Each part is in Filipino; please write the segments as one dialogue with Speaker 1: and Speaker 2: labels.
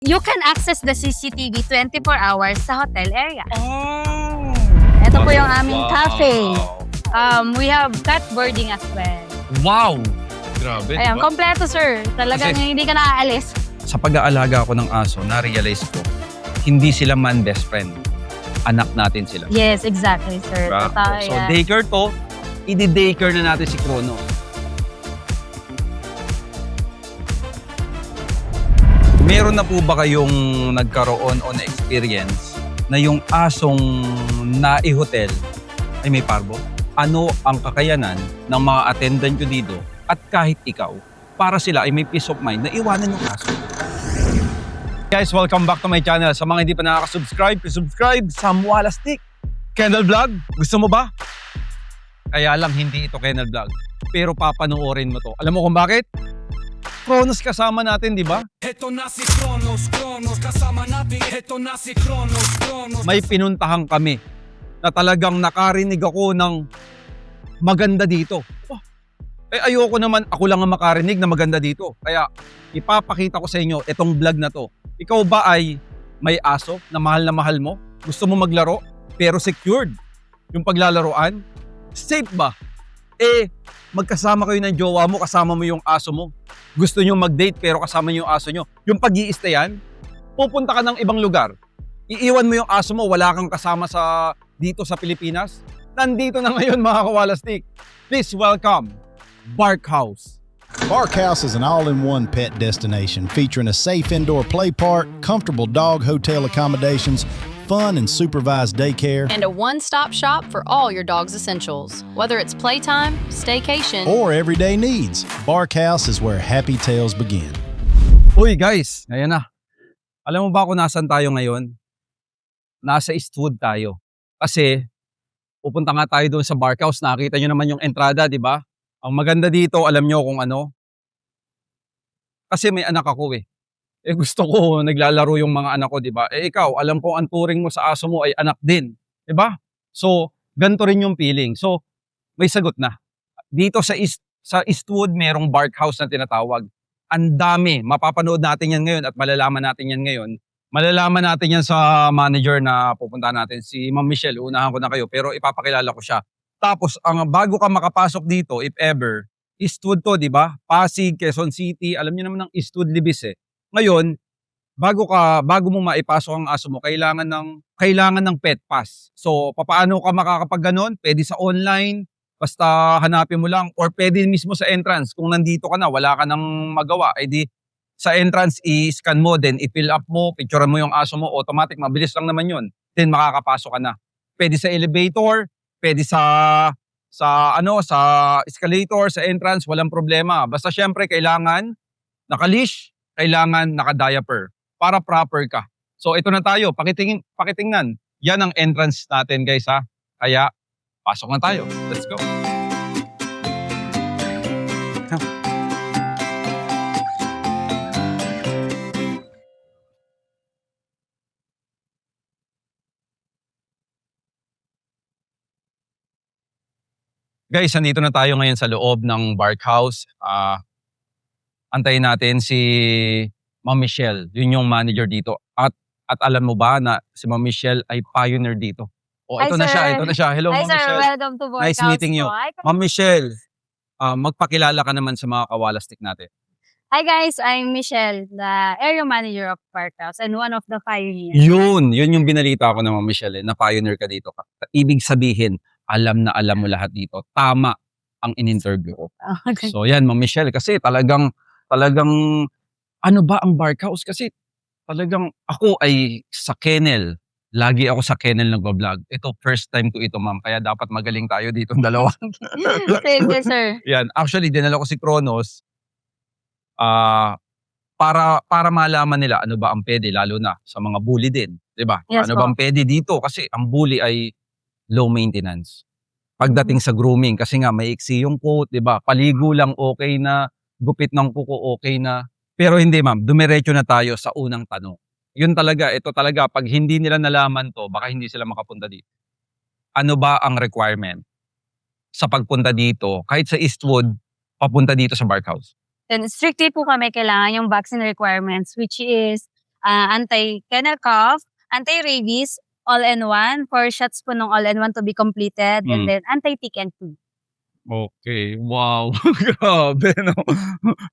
Speaker 1: You can access the CCTV 24 hours sa hotel area.
Speaker 2: Oh!
Speaker 1: Ito po yung aming cafe.
Speaker 2: Wow!
Speaker 1: We have cat boarding as well.
Speaker 2: Wow! Grabe,
Speaker 1: Ayan,
Speaker 2: diba?
Speaker 1: kompleto sir. Talagang
Speaker 2: Kasi-
Speaker 1: hindi ka naaalis.
Speaker 2: Sa pag-aalaga ko ng aso, na-realize ko, hindi sila man best friend. Anak natin sila.
Speaker 1: Yes, exactly sir.
Speaker 2: Grabe.
Speaker 1: Totoo
Speaker 2: So,
Speaker 1: yan.
Speaker 2: daycare to, i-daycare na natin si Kronos. Meron na po ba kayong nagkaroon o na-experience na yung asong nai-hotel ay may parbo? Ano ang kakayanan ng mga attendant nyo dito at kahit ikaw, para sila ay may peace of mind na iwanan yung aso? Guys, welcome back to my channel. Sa mga hindi pa nakaka-subscribe, subscribe sa Walastik. Kennel Vlog, gusto mo ba? Kaya lang hindi ito Kennel Vlog, pero papanoorin mo to. Alam mo kung bakit? Kronos kasama natin, di ba?
Speaker 3: Eto na si Kronos, Kronos kasama natin. Eto na si Kronos, Kronos.
Speaker 2: May pinuntahan kami na talagang nakarinig ako ng maganda dito. Oh, ayoko naman, ako lang ang makarinig na maganda dito. Kaya ipapakita ko sa inyo itong vlog na to. Ikaw ba ay may aso na mahal mo? Gusto mo maglaro pero secured yung paglalaroan? Safe ba? Magkasama kayo ng jowa mo, kasama mo yung aso mo. Gusto nyo mag-date pero kasama nyo yung aso nyo. Yung pag-i-stayan, pupunta ka ng ibang lugar. Iiwan mo yung aso mo, wala kang kasama dito sa Pilipinas. Nandito na ngayon mga kawalastik. Please welcome Bark House.
Speaker 4: Bark House is an all-in-one pet destination featuring a safe indoor play park, comfortable dog hotel accommodations, fun and supervised daycare,
Speaker 5: and a one-stop shop for all your dog's essentials. Whether it's playtime, staycation,
Speaker 4: or everyday needs. Bark House is where happy tales begin.
Speaker 2: Uy guys, ayan na. Alam mo ba kung nasan tayo ngayon? Nasa Eastwood tayo. Kasi pupunta nga tayo doon sa Bark House. Nakita nyo naman yung entrada, di ba? Ang maganda dito, alam nyo kung ano? Kasi may anak ako gusto ko naglalaro yung mga anak ko, di ba? Ikaw, alam ko ang turing mo sa aso mo ay anak din, di ba? So, ganito rin yung feeling. So, may sagot na. Dito sa Eastwood, merong Bark House na tinatawag. Ang dami. Mapapanood natin yan ngayon at malalaman natin yan ngayon. Malalaman natin yan sa manager na pupunta natin, si Ma'am Michelle. Unahan ko na kayo, pero ipapakilala ko siya. Tapos, bago ka makapasok dito, if ever, Eastwood to, di ba? Pasig, Quezon City, alam niyo naman ng Eastwood Libis Ngayon, bago mo maipasok ang aso mo, kailangan ng pet pass. So, paano ka makakapag-ganon? Pwede sa online, basta hanapin mo lang, or pwede mismo sa entrance. Kung nandito ka na, wala ka nang magawa, edi sa entrance, i-scan mo, then i-fill up mo, picturean mo yung aso mo, automatic, mabilis lang naman yun. Then makakapasok ka na. Pwede sa elevator, pwede sa escalator, sa entrance, walang problema. Basta syempre, kailangan naka-leash, kailangan naka-diaper para proper ka. So ito na tayo, pakitingnan. Yan ang entrance natin guys ha. Kaya pasok na tayo. Let's go. Guys, nandito na tayo ngayon sa loob ng Bark House. Antayin natin si Ma'am Michelle, yun yung manager dito. At alam mo ba na si Ma'am Michelle ay pioneer dito?
Speaker 1: Hi,
Speaker 2: Ito na
Speaker 1: sir.
Speaker 2: siya. Hello
Speaker 1: Hi
Speaker 2: Ma'am
Speaker 1: sir,
Speaker 2: Michelle.
Speaker 1: welcome to Bark
Speaker 2: Nice
Speaker 1: House
Speaker 2: meeting you.
Speaker 1: po. Hi,
Speaker 2: Ma'am Michelle, magpakilala ka naman sa mga kawalastik natin.
Speaker 1: Hi guys, I'm Michelle, the area manager of Bark House and one of the pioneers.
Speaker 2: Yun yung binalita ko na Ma'am Michelle, na pioneer ka dito. Ibig sabihin, alam mo lahat dito. Tama ang in-interview ko.
Speaker 1: Okay.
Speaker 2: So yan Ma'am Michelle, kasi talagang ano ba ang Bark House? Kasi talagang ako ay sa kennel. Lagi ako sa kennel nagbablog. Ito first time ko ito ma'am, kaya dapat magaling tayo dito ang dalawa.
Speaker 1: Thank you sir.
Speaker 2: Yan, actually dinala ko si Kronos para malaman nila ano ba ang pwede, lalo na sa mga bully din, 'di ba?
Speaker 1: Yes
Speaker 2: Ano
Speaker 1: po.
Speaker 2: bang pwede dito kasi ang bully ay low maintenance. Pagdating sa grooming kasi nga may iksi yung coat, 'di ba? Paligo lang okay na, gupit ng kuko okay na. Pero hindi ma'am, dumiretso na tayo sa unang tanong. Ito talaga, pag hindi nila nalaman to, baka hindi sila makapunta dito. Ano ba ang requirement sa pagpunta dito, kahit sa Eastwood, papunta dito sa Bark House?
Speaker 1: And strictly po kami kailangan yung vaccine requirements which is anti-kennel cough, anti-rabies, all-in-one, 4 shots po ng all-in-one to be completed, and then anti-tick and flea.
Speaker 2: Okay, wow. Grabe, no?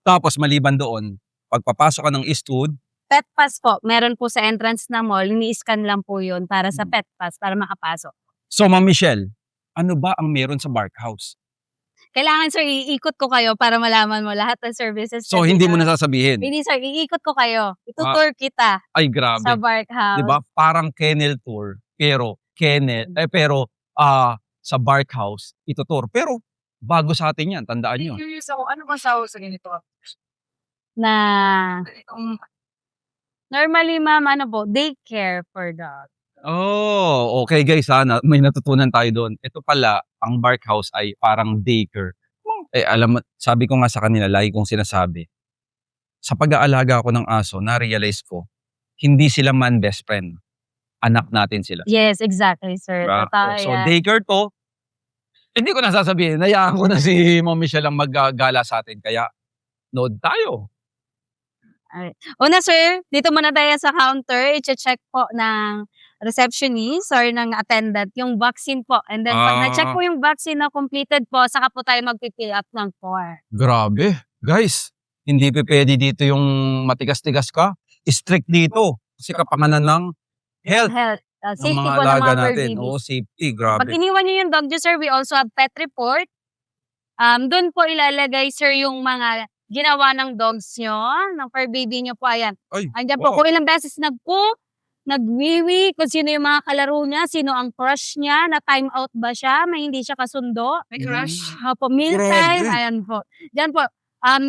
Speaker 2: Tapos maliban doon, pagpapasok ka ng Eastwood,
Speaker 1: Pet pass po, meron po sa entrance na mall, ini-scan lang po yun para sa pet pass, para makapasok.
Speaker 2: so Ma'am Michelle, ano ba ang meron sa Bark House?
Speaker 1: Kailangan sir, iikot ko kayo para malaman mo lahat ng services.
Speaker 2: So
Speaker 1: na
Speaker 2: hindi
Speaker 1: dito.
Speaker 2: mo nasasabihin?
Speaker 1: Hindi sir, iikot ko kayo. Itutour kita
Speaker 2: Ay
Speaker 1: sa
Speaker 2: grabe.
Speaker 1: Bark House.
Speaker 2: 'Di ba? Parang kennel tour, pero sa Bark House ito tour. Pero bago sa atin 'yan, tandaan niyo.
Speaker 6: Curious ako, ano bang sahod sa ganito?
Speaker 1: Na
Speaker 6: Kung
Speaker 1: normally ma'am, ano po, daycare for dog.
Speaker 2: Oh, okay guys may natutunan tayo doon. Ito pala, ang Bark House ay parang daycare. Alam mo, sabi ko nga sa kanila, lagi kong sinasabi, sa pag-aalaga ko ng aso, na-realize ko, hindi sila man best friend. Anak natin sila.
Speaker 1: Yes, exactly sir.
Speaker 2: Diba?
Speaker 1: Totoo
Speaker 2: So
Speaker 1: yan.
Speaker 2: daycare to, hindi ko nasasabihin, hayaan ko na si Ma'am Michelle ang maggala sa atin. Kaya, nood tayo.
Speaker 1: Una sir, dito muna tayo sa counter, i-check po ng receptionist or ng attendant yung vaccine po. And then pag na-check po yung vaccine na completed po, saka po tayo mag-fill up ng form.
Speaker 2: Grabe. Guys, hindi pa pwede dito yung matigas-tigas ka. Strict dito. Kasi kapanganan ng health
Speaker 1: Health,
Speaker 2: ng
Speaker 1: safety
Speaker 2: mga
Speaker 1: po ng
Speaker 2: alaga
Speaker 1: mga fur
Speaker 2: natin.
Speaker 1: babies.
Speaker 2: Oo, safety.
Speaker 1: Pag
Speaker 2: Grabe.
Speaker 1: iniwan nyo yung dog nyo, sir, we also have pet report. Doon po ilalagay, sir, yung mga ginawa ng dogs nyo, ng fur baby nyo po, ayan.
Speaker 2: Ay,
Speaker 1: Andyan po,
Speaker 2: wow.
Speaker 1: kung ilang beses nagwiwi, kung sino yung mga kalaro niya, sino ang crush niya, na time out ba siya, may hindi siya kasundo.
Speaker 6: may crush.
Speaker 1: Opo, meal time,
Speaker 2: Grabe.
Speaker 1: ayan po. Diyan po,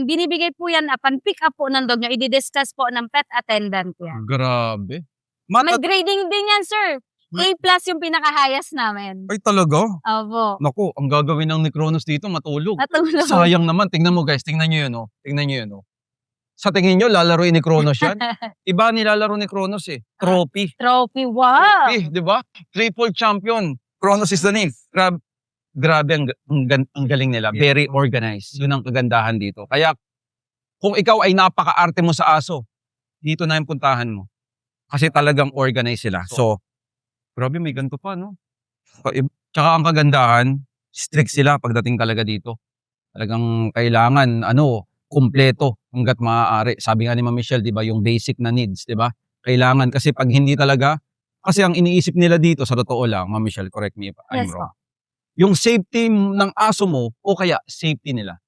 Speaker 1: binibigay po yan upon pick up po ng dog nyo, i-discuss po ng pet attendant yan.
Speaker 2: Grabe.
Speaker 1: May grading din yan, sir. A+ yung pinaka-highest namin.
Speaker 2: Ay talaga?
Speaker 1: Opo.
Speaker 2: Naku, ang gagawin ng ni Kronos dito, matulog.
Speaker 1: Natulog.
Speaker 2: Sayang naman. Tingnan mo guys, tingnan nyo yun. Oh. Tingnan nyo yun. Oh. Sa tingin nyo, lalaroin ni Kronos yan? Iba nilalaro ni Kronos eh. Trophy.
Speaker 1: Trophy, wow!
Speaker 2: Trophy, di ba? Triple champion. Kronos is the name. Grabe ang galing nila. Very organized. Yun ang kagandahan dito. Kaya, kung ikaw ay napaka-arte mo sa aso, dito na yung puntahan mo. Kasi talagang organized sila. So, grabe may ganito pa, no? Tsaka ang kagandahan, strict sila pagdating talaga dito. Talagang kailangan, kumpleto hanggat maaari. Sabi nga ni Ma'am Michelle, di ba, yung basic na needs, di ba? Kailangan kasi pag hindi talaga, kasi ang iniisip nila dito, sa totoo lang, Ma'am Michelle, correct me if I'm
Speaker 1: Yes,
Speaker 2: wrong. Yung safety ng aso mo, o kaya safety nila.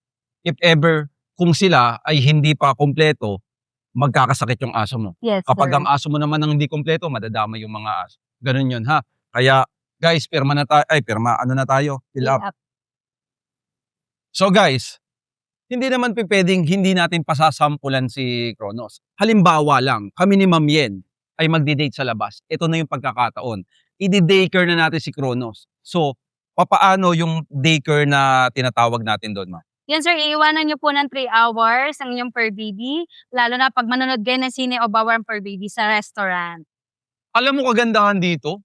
Speaker 2: If ever, kung sila ay hindi pa kumpleto, magkakasakit yung aso mo.
Speaker 1: Yes,
Speaker 2: Kapag
Speaker 1: sir.
Speaker 2: ang aso mo naman ang hindi kumpleto, madadama yung mga aso. Ganun yun, ha? Kaya, guys, ano na tayo? Fill up. So guys, hindi naman pwedeng hindi natin pasasampulan si Kronos. Halimbawa lang, kami ni Ma'am Yen ay magdi-date sa labas. Ito na yung pagkakataon. I-daycare na natin si Kronos. So, papaano yung daycare na tinatawag natin doon, Ma'am?
Speaker 1: Yan sir, iiwanan nyo po ng 3 hours ang inyong fur baby. Lalo na pag manonood kayo ng sine o bawal ang fur baby sa restaurant.
Speaker 2: Alam mo kagandahan dito?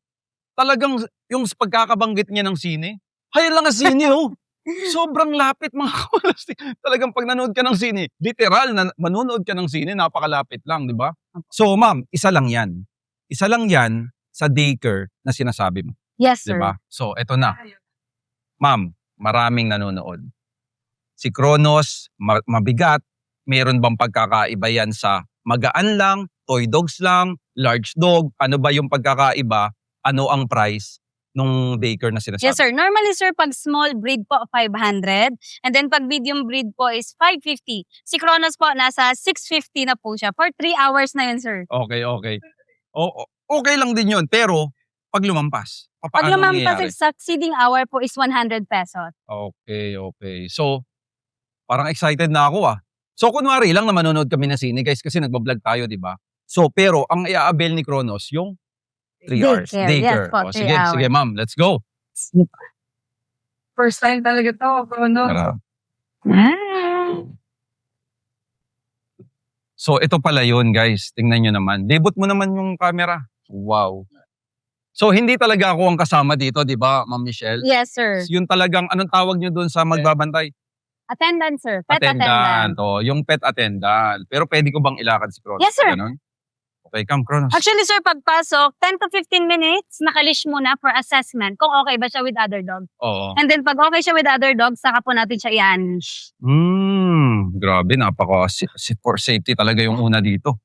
Speaker 2: Talagang yung pagkakabanggit niya ng sine, hayal lang ang sine, oh. Sobrang lapit mga kawalastik. Talagang pag nanood ka ng sine, literal na manonood ka ng sine, napakalapit lang, di ba? So ma'am, isa lang yan. Isa lang yan sa daycare na sinasabi mo,
Speaker 1: Yes,
Speaker 2: di
Speaker 1: sir.
Speaker 2: ba? So eto na. Ma'am, maraming nanonood. Si Kronos, mabigat. Meron bang pagkakaiba yan sa magaan lang, toy dogs lang, large dog? Ano ba yung pagkakaiba? Ano ang price nung daycare na sinasabi?
Speaker 1: Yes, sir. Normally, sir, pag small breed po, 500. And then pag medium breed po is 550. Si Kronos po, nasa 650 na po siya. For 3 hours na yun, sir.
Speaker 2: Okay. Okay lang din yun. Pero, pag lumampas,
Speaker 1: Pag
Speaker 2: paano
Speaker 1: lumampas,
Speaker 2: nangyayari?
Speaker 1: succeeding hour po is 100 pesos.
Speaker 2: Okay. So, parang excited na ako ah. So, kunwari lang na manonood kami na sine, guys, kasi nagbablog tayo, di ba? So, pero, ang i-avail ni Kronos, yung 3 hours.
Speaker 1: Daycare.
Speaker 2: Daycare.
Speaker 1: Yes po, 3 hours.
Speaker 2: Sige, ma'am, let's go.
Speaker 6: First time talaga to, ano?
Speaker 2: So, ito pala yun, guys. Tingnan nyo naman. Debut mo naman yung camera. Wow. So, hindi talaga ako ang kasama dito, di ba, Ma'am Michelle?
Speaker 1: Yes, sir.
Speaker 2: Yun talagang, anong tawag nyo doon sa magbabantay?
Speaker 1: Attendant, sir. Pet attendant.
Speaker 2: Oh, yung pet attendant. Pero pwede ko bang ilakad si Kronos?
Speaker 1: Yes, sir.
Speaker 2: Ganon? Okay, come, Kronos.
Speaker 1: Actually, sir, pagpasok, 10 to 15 minutes, nakalish muna for assessment kung okay ba siya with other dog.
Speaker 2: Oo.
Speaker 1: And then, pag okay siya with other dogs, saka po natin siya i-unleash.
Speaker 2: Grabe, for safety talaga yung una dito.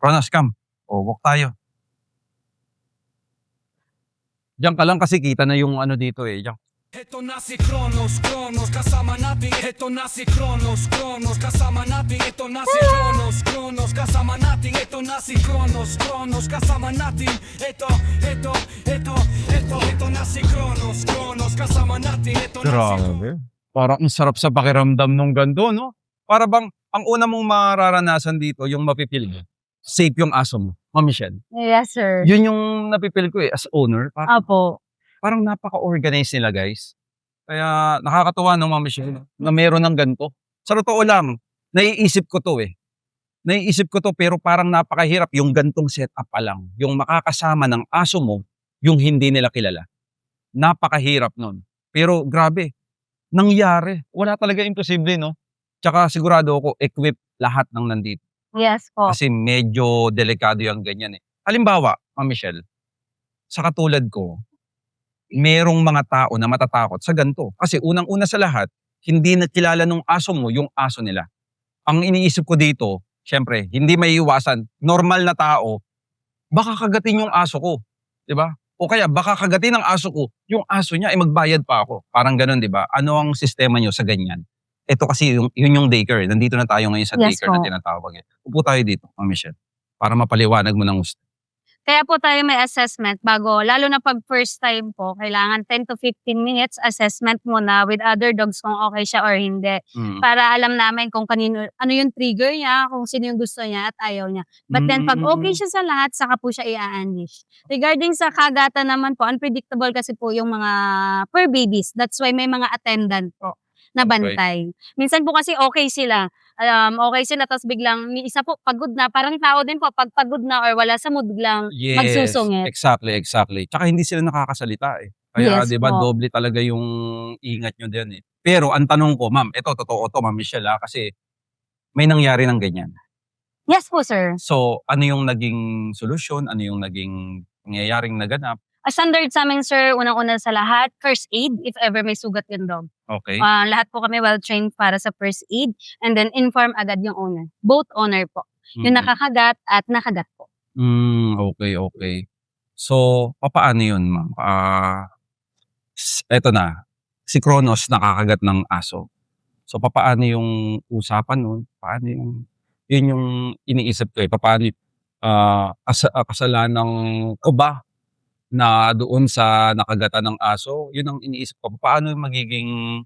Speaker 2: Kronos, come. Walk tayo. Diyan ka lang kasi kita na yung ano dito eh. Diyan.
Speaker 3: Ito na si Kronos, Kronos, kasama natin. Ito na si Kronos, Kronos, kasama natin. Ito na si Kronos, Kronos, kasama natin. Ito na si Kronos, Kronos, kasama natin. Ito na si Kronos, Kronos, kasama natin. Ito na si
Speaker 2: Grabe. Parang ang sarap sa pakiramdam nung ganito, no? Para bang ang una mong mararanasan dito, yung mapipil mo. Safe yung aso mo. Ma'am Michelle.
Speaker 1: Yes, sir.
Speaker 2: Yun yung napipil ko eh, as owner.
Speaker 1: Opo.
Speaker 2: Parang napaka-organized nila, guys. Kaya nakakatuwa no, Ma'am Michelle, na meron ng ganito. Sa totoo lang, naiisip ko to eh. Naiisip ko to pero parang napakahirap yung gantong setup pa lang. Yung makakasama ng aso mo, yung hindi nila kilala. Napakahirap nun. Pero grabe, nangyari. Wala talaga imposible, no? Tsaka sigurado ako, equip lahat ng nandito.
Speaker 1: Yes po.
Speaker 2: Kasi medyo delikado yung ganyan eh. Halimbawa, Ma'am Michelle, sa katulad ko, merong mga tao na matatakot sa ganito. Kasi unang-una sa lahat, hindi nakilala nung aso mo yung aso nila. Ang iniisip ko dito, syempre, hindi may iwasan. Normal na tao, baka kagatin yung aso ko. Diba? O kaya baka kagatin ng aso ko, yung aso niya ay magbayad pa ako. Parang ganun, diba? Ano ang sistema nyo sa ganyan? Ito kasi yun yung daycare. Nandito na tayo ngayon sa
Speaker 1: Yes
Speaker 2: daycare na
Speaker 1: po.
Speaker 2: tinatawag. Upo tayo dito, Ma'am Michelle, para mapaliwanag mo ng gusto.
Speaker 1: Kaya po tayo may assessment bago, lalo na pag first time po, kailangan 10 to 15 minutes assessment muna with other dogs kung okay siya or hindi. Para alam namin kung kanino, ano yung trigger niya, kung sino yung gusto niya at ayaw niya. But then pag okay siya sa lahat, saka po siya i-unleash. Regarding sa kagatan naman po, unpredictable kasi po yung mga fur babies. That's why may mga attendant po na bantay. Minsan po kasi okay sila. Okay sila, tapos biglang, may isa po, pagod na. Parang tao din po, pag pagod na or wala sa mood, biglang magsusungit.
Speaker 2: Exactly. Tsaka hindi sila nakakasalita eh. Kaya
Speaker 1: Yes
Speaker 2: 'di ba
Speaker 1: po.
Speaker 2: doble talaga yung ingat nyo din eh. Pero ang tanong ko, ma'am, ito totoo to, Ma'am Michelle kasi may nangyari ng ganyan.
Speaker 1: Yes po, sir.
Speaker 2: So, ano yung naging solusyon? Ano yung naging nangyayaring naganap?
Speaker 1: Standard sa amin, sir, unang-una sa lahat, first aid if ever may sugat yung dog.
Speaker 2: Okay.
Speaker 1: Lahat po kami well-trained para sa first aid and then inform agad yung owner. Both owner po. Yung nakakagat at nakagat po.
Speaker 2: Okay. So, papaano yun, ma'am? Eto na, si Kronos nakakagat ng aso. So, papaano yung usapan nun? Paano yun yung iniisip ko eh. Papaano kasalanang ko ba na doon sa nakagatan ng aso? Yun ang iniisip ko. Paano magiging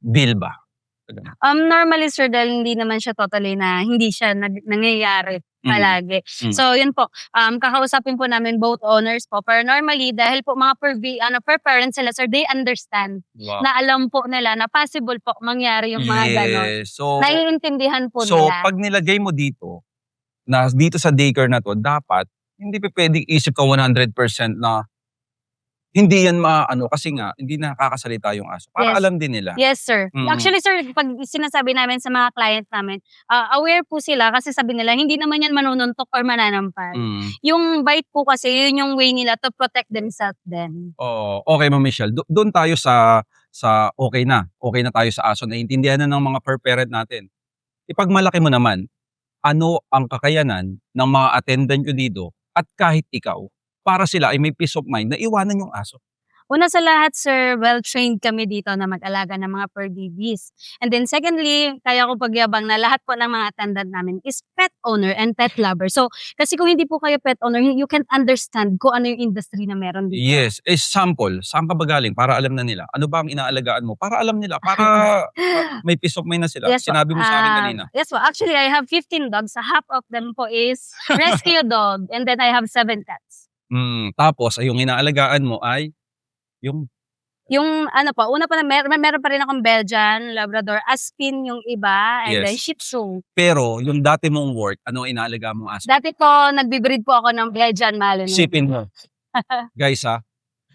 Speaker 2: deal ba?
Speaker 1: Normally, sir, dahil hindi naman siya totally na hindi siya nangyayari palagi. So, yun po. Kakausapin po namin both owners po. Pero normally, dahil po mga per parents sila, sir, they understand
Speaker 2: Wow.
Speaker 1: na alam po nila na possible po mangyari yung mga ganon.
Speaker 2: So,
Speaker 1: Naiintindihan po
Speaker 2: so
Speaker 1: nila.
Speaker 2: pag nilagay mo dito sa daycare na to, dapat hindi pa pwedeng isip ka 100% na hindi yan kasi nga hindi nakakasalita yung aso. Para
Speaker 1: Yes.
Speaker 2: alam din nila.
Speaker 1: Yes, sir.
Speaker 2: Mm.
Speaker 1: Actually, sir, pag sinasabi namin sa mga client namin, aware po sila kasi sabi nila, hindi naman yan manununtok or mananampal. Yung bite po kasi, yun yung way nila to protect themselves then.
Speaker 2: Oo. Okay, Ma'am Michelle. Doon tayo sa okay na. Okay na tayo sa aso. Naiintindihan na ng mga per parent natin. Ipagmalaki mo naman, ano ang kakayanan ng mga attendant nyo dito at kahit ikaw, para sila ay may peace of mind na iwanan yung aso.
Speaker 1: Una sa lahat, sir, well-trained kami dito na mag-alaga ng mga fur babies. And then secondly, kaya ko pagyabang na lahat po ng mga attendant namin is pet owner and pet lover. So, kasi kung hindi po kayo pet owner, you can't understand kung ano yung industry na meron dito.
Speaker 2: Yes. Sample, saan ka ba galing? Para alam na nila. Ano ba ang inaalagaan mo? Para alam nila. Para may peace of mind na sila.
Speaker 1: Yes po.
Speaker 2: Sinabi mo sa akin kanina.
Speaker 1: Yes po. Actually, I have 15 dogs. Half of them po is rescue dog. And then I have 7 cats.
Speaker 2: Tapos, yung inaalagaan mo ay yung
Speaker 1: ano po, una pa na meron pa rin akong Belgian, Labrador, Aspin yung iba, and then
Speaker 2: Yes.
Speaker 1: Shih Tzu.
Speaker 2: pero yung dati mong work, ano ang inaalagaan mong aso?
Speaker 1: Dati po, nagbe-breed po ako ng Belgian Malinois.
Speaker 2: Sipin mo. Guys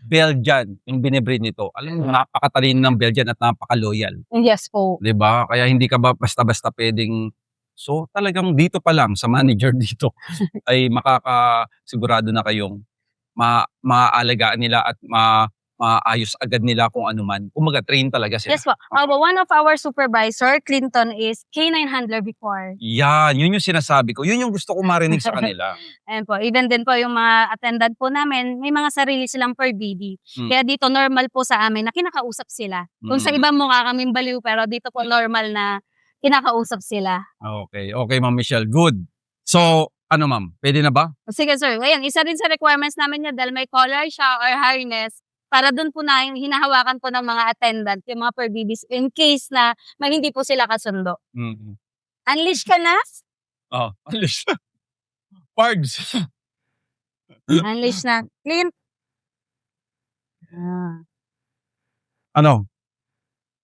Speaker 2: Belgian yung binibreed nito. Alam mo, napakatalino ng Belgian at napaka-loyal.
Speaker 1: Yes po.
Speaker 2: 'Di ba? Kaya hindi ka ba basta-basta pwedeng So, talagang dito pa lang sa manager dito ay makakasigurado na kayong maaalagaan nila at maayos agad nila kung ano man. Kumbaga train talaga sila.
Speaker 1: Yes po. One of our supervisor, Clinton, is K9 handler before.
Speaker 2: Yan, yun yung sinasabi ko. Yun yung gusto ko marinig sa kanila.
Speaker 1: Ayan po. Even din po yung mga attendant po namin, may mga sarili silang per BD.
Speaker 2: Mm.
Speaker 1: Kaya dito normal po sa amin na kinakausap sila. Kung sa
Speaker 2: Mm.
Speaker 1: ibang mukha kaming baliw, pero dito po normal na kinakausap sila.
Speaker 2: Okay, Ma'am Michelle. Good. So, ano ma'am? Pwede na ba?
Speaker 1: Sige sir, ayan, isa din sa requirements namin niya dahil may collar siya or harness para doon po na hinahawakan po ng mga attendant, yung mga per BDs in case na may hindi po sila kasundo.
Speaker 2: Mm.
Speaker 1: Unleash ka na?
Speaker 2: Alis. Pards.
Speaker 1: Unleash na. Clint.
Speaker 2: Ano?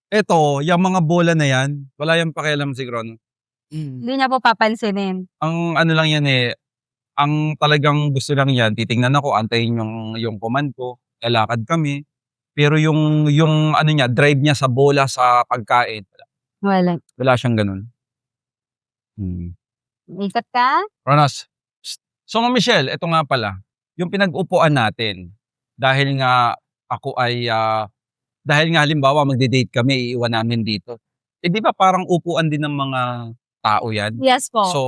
Speaker 2: Eto, yung mga bola na yan, wala yung pakialam si Gron.
Speaker 1: Hindi niya po papansinin.
Speaker 2: Ang ano lang yan ang talagang gusto lang yan, titingnan ako, antayin yung command ko, lalakad kami. Pero yung ano niya, drive niya sa bola, sa pagkain, wala siyang ganun.
Speaker 1: Ikot ka?
Speaker 2: Ronas. So, Ma'am Michelle, ito nga pala, yung pinag-upuan natin, dahil nga ako ay, dahil nga halimbawa magde-date kami, iiwan namin dito. Eh di ba parang upuan din ng mga tao yan?
Speaker 1: Yes po.
Speaker 2: So,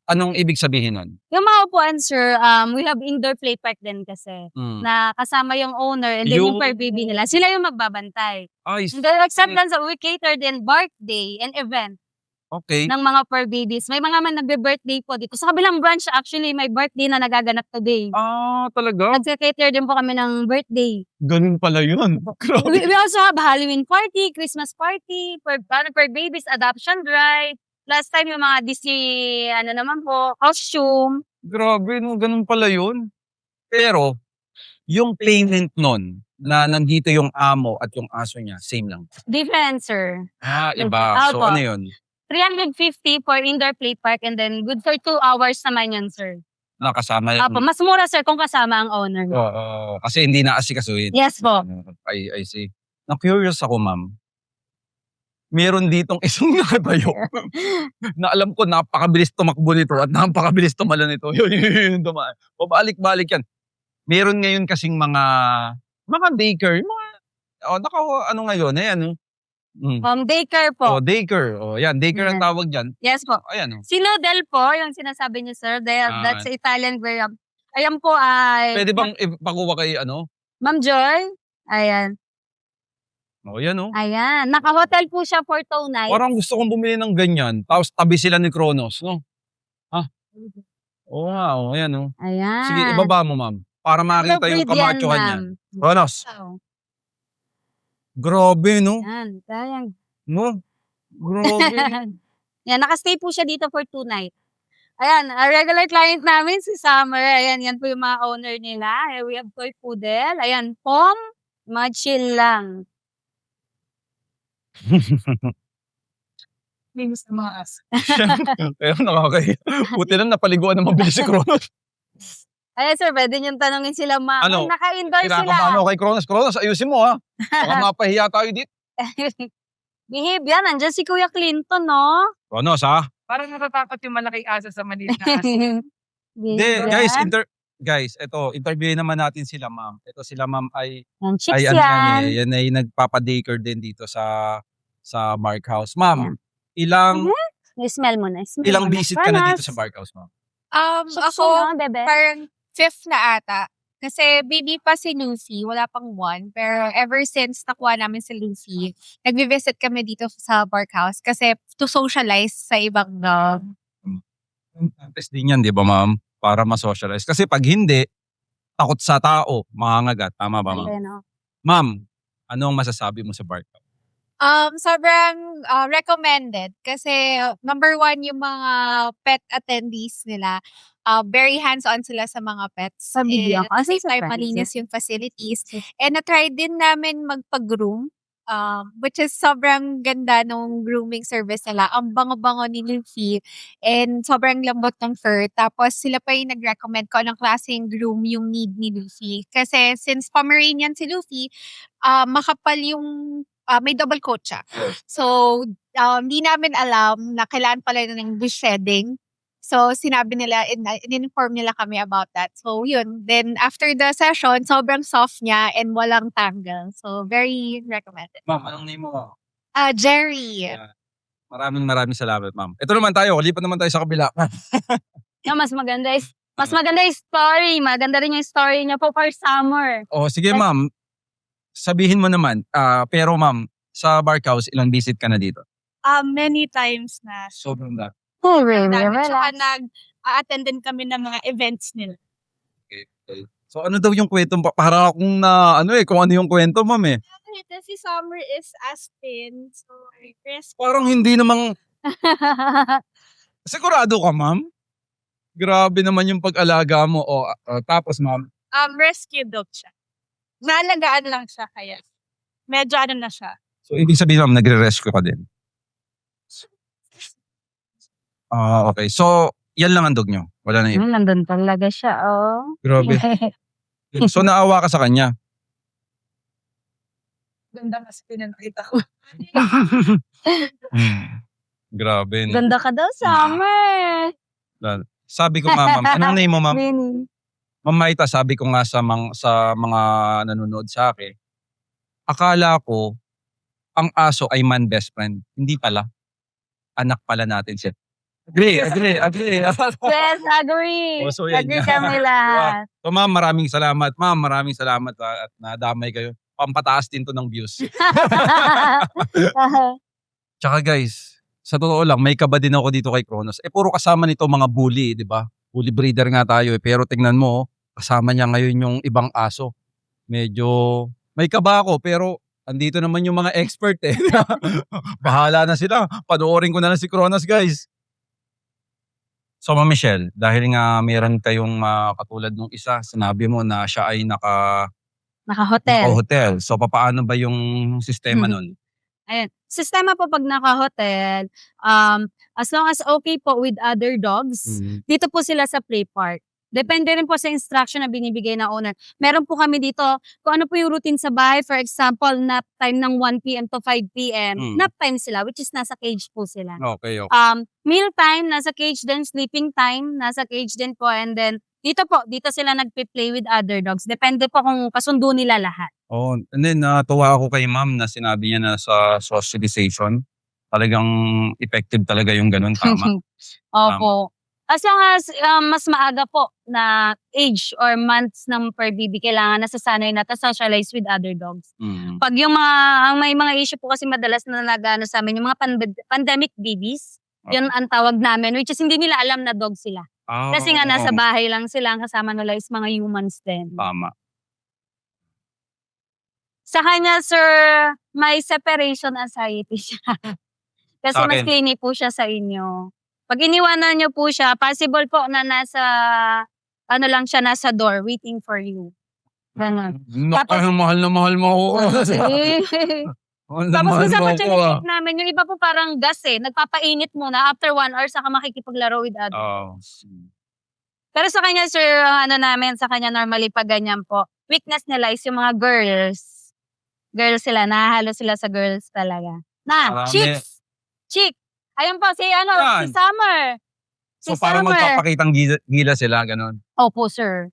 Speaker 2: anong ibig sabihin nun?
Speaker 1: Yung mga upuan, sir, we have indoor play park din kasi. Na kasama yung owner and then yung per baby nila. Sila yung magbabantay.
Speaker 2: Ay,
Speaker 1: And then, except lang sa we cater din birthday and event
Speaker 2: okay.
Speaker 1: ng mga per babies. May mga man nagbe-birthday po dito. Sa kabilang branch, actually, may birthday na nagaganap today.
Speaker 2: Talaga?
Speaker 1: Nagka-cater din po kami ng birthday.
Speaker 2: Ganun pala yun.
Speaker 1: We also have Halloween party, Christmas party, per babies, adoption drive. Last time yung mga Disney, naman po, costume.
Speaker 2: Grabe, no, ganun pala yun. Pero, yung payment nun, na nandito yung amo at yung aso niya, same lang.
Speaker 1: Different, sir.
Speaker 2: Iba. So,
Speaker 1: Opo.
Speaker 2: ano yun?
Speaker 1: 350 for indoor play park and then good for 2 hours naman yun, sir.
Speaker 2: Nakasama yun.
Speaker 1: Apo, mas mura, sir, kung kasama ang owner.
Speaker 2: Kasi hindi naasikasuhin.
Speaker 1: Yes po.
Speaker 2: I see. Na-curious ako, ma'am. Meron ditong isang nakabayo na alam ko napakabilis tumakbo nito at napakabilis tumalo nito. Yun, dumaan. Pabalik-balik yan. Meron ngayon kasing mga daycare, ano ngayon, ayan.
Speaker 1: Daycare po.
Speaker 2: Daycare. Yan, daycare ang tawag dyan.
Speaker 1: Yes po.
Speaker 2: Ayan.
Speaker 1: Si Nodel po, yung sinasabi niyo, sir, that's Italian graham. Ayan po ay...
Speaker 2: Pwede bang ipakuha kay
Speaker 1: Ma'am Joy? Ayan.
Speaker 2: Yan
Speaker 1: Ayan. Naka-hotel po siya for 2 nights.
Speaker 2: Parang gusto kong bumili ng ganyan. Tapos tabi sila ni Kronos, no? Wow, ayan
Speaker 1: Ayan.
Speaker 2: Sige, ibaba mo, ma'am. Para makita yung kamachohan niya. Kronos. Grabe, no?
Speaker 1: Ayan.
Speaker 2: No? Grabe.
Speaker 1: Yan, nakastay po siya dito for 2 nights. Ayan, a regular client namin si Summer. Ayan, yan po yung mga owner nila. We have toy poodle. Ayan, Pom. Mga chill lang.
Speaker 6: Famous na mga as.
Speaker 2: Pero nakakahiya. Buti lang napaliguan na mabilis si Kronos.
Speaker 1: Ayan, sir, pwede niyong tanongin sila, ma'am.
Speaker 2: Ano?
Speaker 1: Naka-indoor sila.
Speaker 2: Kinakabahan kay Kronos. Kronos, ayusin mo, ha? Baka mapahiya tayo dito.
Speaker 1: Behave yan. Nandiyan si Kuya Clinton, no?
Speaker 2: Kronos, ha?
Speaker 6: Parang natatakot yung malaking asa sa maliit na asa.
Speaker 2: Hindi, guys, eto, interviewin naman natin sila, ma'am. Ito sila, ma'am, ay
Speaker 1: Chicks
Speaker 2: ano
Speaker 1: yan.
Speaker 2: yan ay nagpapa-daycare din dito sa Bark House. Ma'am, ilang
Speaker 1: Smell mo na.
Speaker 2: ilang visit ka na dito sa Bark House, ma'am?
Speaker 7: Ako,
Speaker 1: bebe.
Speaker 7: parang 5th na ata. Kasi baby pa si Lucy, wala pang 1. Pero ever since nakuha namin si Lucy, nagvi-visit kami dito sa Bark House kasi to socialize sa ibang dog.
Speaker 2: Test din yan, di ba, ma'am? Para ma-socialize. Kasi pag hindi, takot sa tao, mangangagat. Tama ba, ma'am? Ma'am, ano ang masasabi mo sa Bark House?
Speaker 7: Sobrang recommended kasi number 1 yung mga pet attendees nila. Very hands-on sila sa mga pets.
Speaker 1: Sa video.
Speaker 7: At the same time, malinis yung facilities. And na-try din namin magpa-groom. Which is sobrang ganda nung grooming service nila. Ang bango-bango ni Lucy. And sobrang lambot ng fur. Tapos sila pa yung nag-recommend ko anong klaseng groom yung need ni Lucy. Kasi since Pomeranian si Lucy, makapal yung may double coat siya. So, di namin alam na kailangan pala ng shedding. So, sinabi nila, in-inform nila kami about that. So, yun. Then, after the session, sobrang soft niya and walang tangle. So, very recommended.
Speaker 2: Ma'am, anong name mo?
Speaker 7: Jerry.
Speaker 2: Yeah. Maraming salamat, ma'am. Ito naman tayo, lipat naman tayo sa kabila.
Speaker 1: Yung mas maganda yung story. Maganda rin yung story niya po for summer.
Speaker 2: Oh, sige ma'am. Sabihin mo naman, pero ma'am, sa Barkhouse, ilang visit ka na dito?
Speaker 8: Many times na.
Speaker 2: Sobrang dami.
Speaker 1: Oh, really?
Speaker 8: Tsaka
Speaker 1: Relax.
Speaker 8: nag-a-attend din kami ng mga events nila.
Speaker 2: Okay. So ano daw yung kwento? Para akong na, kung ano yung kwento, ma'am eh.
Speaker 8: Kasi summer is Aspen. So, rest.
Speaker 2: Parang hindi namang, sigurado ka ma'am? Grabe naman yung pag-alaga mo. Tapos ma'am,
Speaker 8: Rescue dog siya. Nalagaan lang siya kaya. Medyo ano na siya.
Speaker 2: so ibig sabihin ma'am, nagre-rescue ka din? Okay. So, yan lang ang dog nyo? Wala na iba?
Speaker 1: Nandun talaga siya, oh.
Speaker 2: Grabe. So, naawa ka sa kanya?
Speaker 6: Ganda kasi pinakita ko.
Speaker 2: Grabe. No?
Speaker 1: Ganda ka daw, Summer.
Speaker 2: Sabi ko nga, ma'am, anong name mo, ma'am?
Speaker 1: Winnie.
Speaker 2: Ma'am Maita, sabi ko nga sa mga nanonood sa akin, akala ko, ang aso ay man best friend. Hindi pala. Anak pala natin siya. Agree.
Speaker 1: Yes, agree.
Speaker 2: Oh, so yan
Speaker 1: Agree
Speaker 2: nga.
Speaker 1: kami lahat.
Speaker 2: So ma'am, maraming salamat. Ma'am, maraming salamat at nadamay kayo. Pampataas din to ng views. Tsaka guys, sa totoo lang, may kaba din ako dito kay Kronos. Puro kasama nito mga bully, di ba? Bully breeder nga tayo pero tingnan mo, kasama niya ngayon yung ibang aso. Medyo, may kaba ako pero andito naman yung mga expert eh. Bahala na sila. Panoorin ko na lang si Kronos guys. So Ma'am Michelle, dahil nga meron kayong katulad nung isa, sinabi mo na siya ay
Speaker 1: Naka-hotel.
Speaker 2: naka-hotel. So papaano ba yung sistema nun?
Speaker 1: Ayan. Sistema po pag naka-hotel, as long as okay po with other dogs, dito po sila sa play park. Depende rin po sa instruction na binibigay ng owner. Meron po kami dito, kung ano po yung routine sa bahay, for example, nap time ng 1 p.m. to 5 p.m., nap time sila, which is nasa cage po sila.
Speaker 2: Okay.
Speaker 1: Meal time, nasa cage din, sleeping time, nasa cage din po, and then dito sila nagpe-play with other dogs. Depende po kung kasundo nila lahat.
Speaker 2: Oh, and then natuwa ako kay ma'am na sinabi niya na sa socialization, talagang effective talaga yung ganun, tama?
Speaker 1: Opo. As long as mas maaga po na age or months ng per baby, kailangan nasasanay na to socialize with other dogs. Pag yung may mga issue po kasi madalas na nagano sa amin, yung mga pandemic babies, yun ang tawag namin, which is hindi nila alam na dog sila. Kasi nga nasa bahay lang sila, ang kasama nila is mga humans din.
Speaker 2: Tama.
Speaker 1: Sa kanya, sir, may separation anxiety siya. Kasi
Speaker 2: Sa
Speaker 1: mas
Speaker 2: akin.
Speaker 1: clingy po siya sa inyo. Pag iniwanan niyo po siya, possible po na nasa door, waiting for you. Ganon.
Speaker 2: Tapos, mahal na mahal mo ako.
Speaker 1: Tapos minsan pa check namin, yung iba po parang gas nagpapainit muna, after 1 hour saka makikipaglaro with others. Pero sa kanya, sir, sa kanya normally pag ganyan po, weakness nila is yung mga girls. Girls sila, nahahalo sila sa girls talaga.
Speaker 2: Marami.
Speaker 1: Chick! Ayun po, si
Speaker 2: Yan.
Speaker 1: Summer.
Speaker 2: So para magpapakitang gila sila, ganun.
Speaker 1: Opo, sir.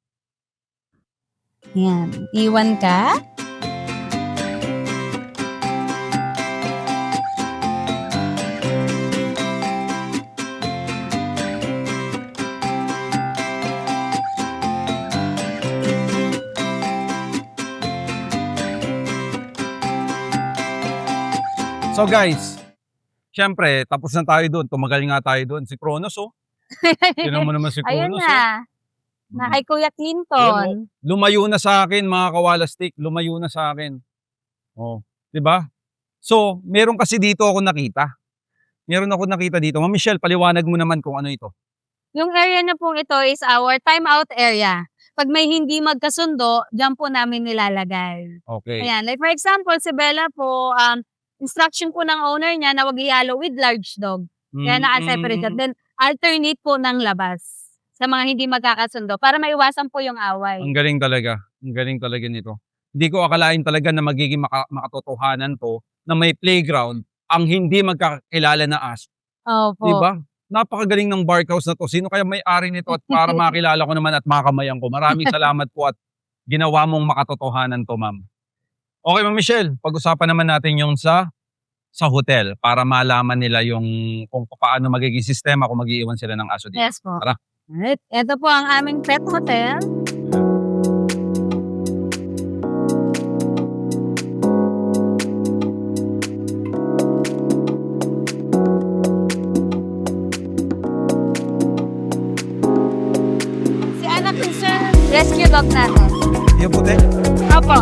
Speaker 1: Yan. Iwan ka.
Speaker 2: So guys, syempre, tapos na tayo doon. Tumagal nga tayo doon. Si Kronos, oh. Tinan mo naman si
Speaker 1: Ayun
Speaker 2: Kronos,
Speaker 1: na.
Speaker 2: oh.
Speaker 1: Na kay Kuya Clinton.
Speaker 2: Lumayo na sa akin, mga kawalastik. Lumayo na sa akin. Oh, 'di ba? So, meron kasi dito ako nakita. Meron ako nakita dito. Ma'am Michelle, paliwanag mo naman kung ano ito.
Speaker 1: Yung area na pong ito is our timeout area. Pag may hindi magkasundo, diyan po namin nilalagay.
Speaker 2: Okay.
Speaker 1: Ayan. Like for example, si Bella po, instruction po ng owner niya na wag i-halo with large dog. Kaya naka-separate siya. Then, alternate po ng labas sa mga hindi magkakasundo para maiwasan po yung away.
Speaker 2: Ang galing talaga. Ang galing talaga nito. Hindi ko akalain talaga na magiging makatotohanan to na may playground ang hindi magkakilala na aso.
Speaker 1: Opo.
Speaker 2: Di ba? Napakagaling ng Barkhouse na to. Sino kaya may-ari nito at para makilala ko naman at makamayan ko. Maraming salamat po at ginawa mong makatotohanan to, ma'am. Okay, Ma'am Michelle, pag-usapan naman natin yung sa hotel para malaman nila yung kung paano magiging sistema kung mag-iiwan sila ng aso dito.
Speaker 1: Yes po.
Speaker 2: Tara.
Speaker 1: Alright. Ito po ang aming pet hotel. Si anak ni Sir, rescue dog natin.
Speaker 2: Yung puti.
Speaker 1: Opo.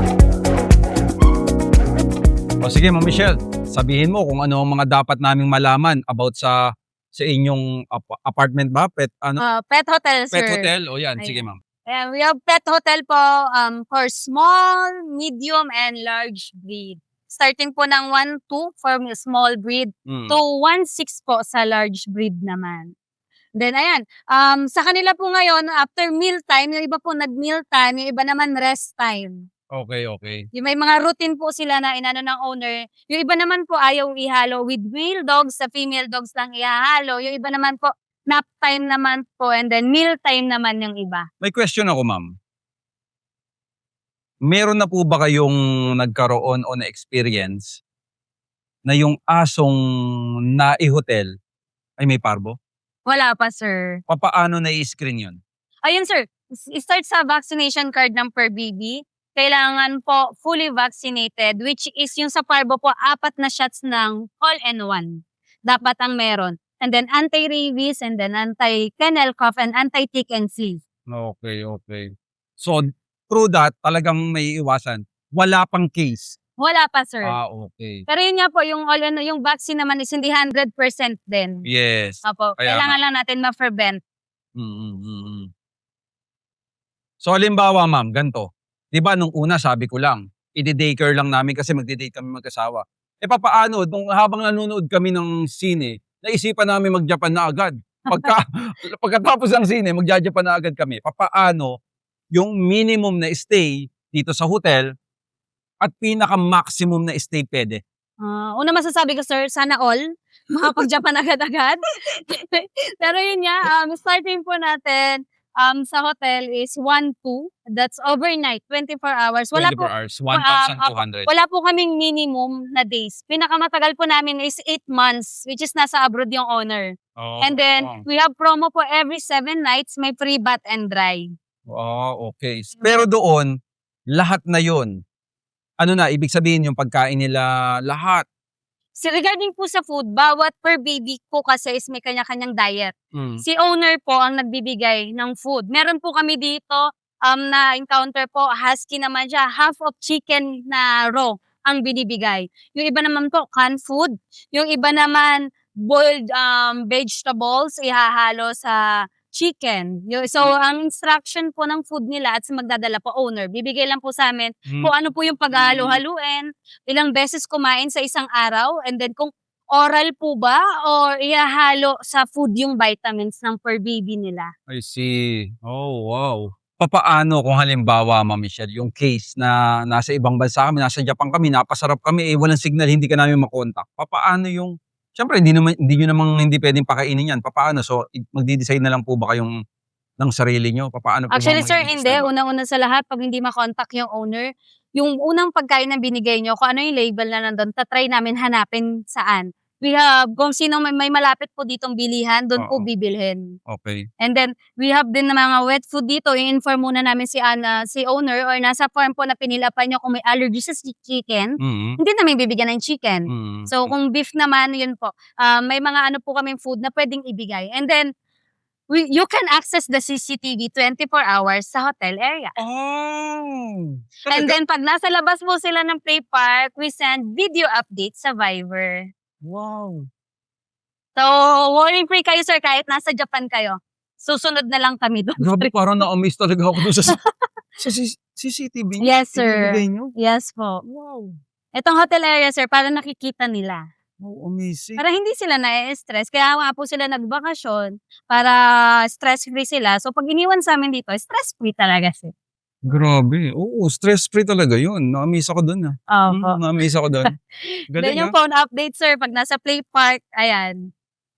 Speaker 2: O sige, Ma'am Michelle, sabihin mo kung ano ang mga dapat naming malaman about sa inyong apartment ba? Pet,
Speaker 1: Pet hotel, sir.
Speaker 2: pet hotel? O yan, sige
Speaker 1: Ayan.
Speaker 2: ma'am.
Speaker 1: Ayan, we have pet hotel po for small, medium, and large breed. Starting po ng 1.2 for small breed
Speaker 2: Mm.
Speaker 1: to 1.6 po sa large breed naman. Then ayan, sa kanila po ngayon, after meal time, yung iba po nag-meal time, yung iba naman rest time.
Speaker 2: Okay, okay.
Speaker 1: Yung may mga routine po sila na inano ng owner. Yung iba naman po ayaw ihalo with male dogs, sa female dogs lang ihahalo. Yung iba naman po, nap time naman po, and then meal time naman yung iba.
Speaker 2: May question ako, ma'am. Meron na po ba kayong nagkaroon o na-experience na yung asong nai-hotel ay may parbo?
Speaker 1: Wala pa, sir.
Speaker 2: Papaano na-i-screen yun?
Speaker 1: Ayun, sir. Start sa vaccination card ng per baby. Kailangan po fully vaccinated, which is yung sa parbo po, 4 na shots ng all-in-one. Dapat ang meron. And then anti-rabies, and then anti-kennel cough, and anti-tick and flea.
Speaker 2: Okay, okay. So, through that, talagang may iwasan. Wala pang case.
Speaker 1: Wala pa, sir.
Speaker 2: Okay.
Speaker 1: Pero yun nga po, yung yung vaccine naman is hindi 100% din.
Speaker 2: Yes.
Speaker 1: Opo.
Speaker 2: Kaya
Speaker 1: Kailangan lang natin ma-prevent.
Speaker 2: So, halimbawa, ma'am, ganito. Di ba, nung una, sabi ko lang, i-daycare lang namin kasi magdi-date kami mag-asawa. E papaano, habang nanonood kami ng sine, naisipan namin mag-Japan na agad. Pagkatapos ng sine, magja-Japan na agad kami. Papaano yung minimum na stay dito sa hotel at pinaka-maximum na stay pwede?
Speaker 1: Una masasabi ko, sir, sana all. Makapag-Japan agad-agad. Pero yun nga, starting po natin sa hotel is 1.2. That's overnight, 24 hours.
Speaker 2: 24 hours, 1,200.
Speaker 1: Wala po kaming minimum na days. Pinakamatagal po namin is 8 months, which is nasa abroad yung owner.
Speaker 2: Oh,
Speaker 1: And then, we have promo po every 7 nights, may free bath and dry.
Speaker 2: okay. Pero doon, lahat na yun. Ano na, ibig sabihin yung pagkain nila, lahat.
Speaker 1: Regarding po sa food, bawat per baby po kasi is may kanya-kanyang diet.
Speaker 2: Mm.
Speaker 1: Si owner po ang nagbibigay ng food. Meron po kami dito na encounter po, husky naman siya, half of chicken na raw ang binibigay. Yung iba naman po, canned food. Yung iba naman, boiled vegetables, ihahalo sa chicken. So, ang instruction po ng food nila at sa magdadala po owner, bibigay lang po sa amin kung ano po yung paghalo-haluin, ilang beses kumain sa isang araw, and then kung oral po ba or ihahalo sa food yung vitamins ng per baby nila.
Speaker 2: I see. Oh, wow. Papaano kung halimbawa, Ma'am Michelle, yung case na nasa ibang bansa kami, nasa Japan kami, napasarap kami, walang signal, hindi ka namin makontak. Papaano yung, siyempre, hindi nyo namang hindi pwedeng pakainin yan. Papaano? So, magdi-decide na lang po ba kayong ng sarili nyo? Papaano po
Speaker 1: Actually, sir,
Speaker 2: magiging
Speaker 1: hindi.
Speaker 2: sistema?
Speaker 1: Unang-una sa lahat, pag hindi makontak yung owner, yung unang pagkain na binigay nyo, kung ano yung label na nandun, tatry namin hanapin saan. We have, kung sino may malapit po ditong bilihan, doon po
Speaker 2: Oo.
Speaker 1: bibilhin.
Speaker 2: Okay.
Speaker 1: And then, we have din na mga wet food dito. I-inform muna namin si owner or nasa farm po na pinilapan nyo kung may allergy sa chicken.
Speaker 2: Mm.
Speaker 1: Hindi namin bibigyan ng chicken.
Speaker 2: Mm.
Speaker 1: So, kung beef naman, yun po. May mga ano po kaming food na pwedeng ibigay. And then, you can access the CCTV 24 hours sa hotel area.
Speaker 2: Oh!
Speaker 1: And then, pag nasa labas po sila ng play park, we send video updates sa Viber.
Speaker 2: Wow.
Speaker 1: So, worry-free kayo, sir, kahit nasa Japan kayo. Susunod na lang kami doon.
Speaker 2: Grabe, parang na-amaze talaga ako doon sa CCTV.
Speaker 1: Yes, sir.
Speaker 2: Ibibigay nyo?
Speaker 1: Yes po.
Speaker 2: Wow.
Speaker 1: Itong hotel area, sir, para nakikita nila.
Speaker 2: Oh, amazing.
Speaker 1: Para hindi sila na-stress. Kaya nga po sila nagbakasyon para stress-free sila. So, pag iniwan sa amin dito, stress-free talaga sir.
Speaker 2: Grabe. Oo, stress-free talaga yun. Na-amaze ako dun,
Speaker 1: Opo.
Speaker 2: na-amaze ako dun.
Speaker 1: Then
Speaker 2: Galing,
Speaker 1: yung phone update, sir, pag nasa Play Park, ayan,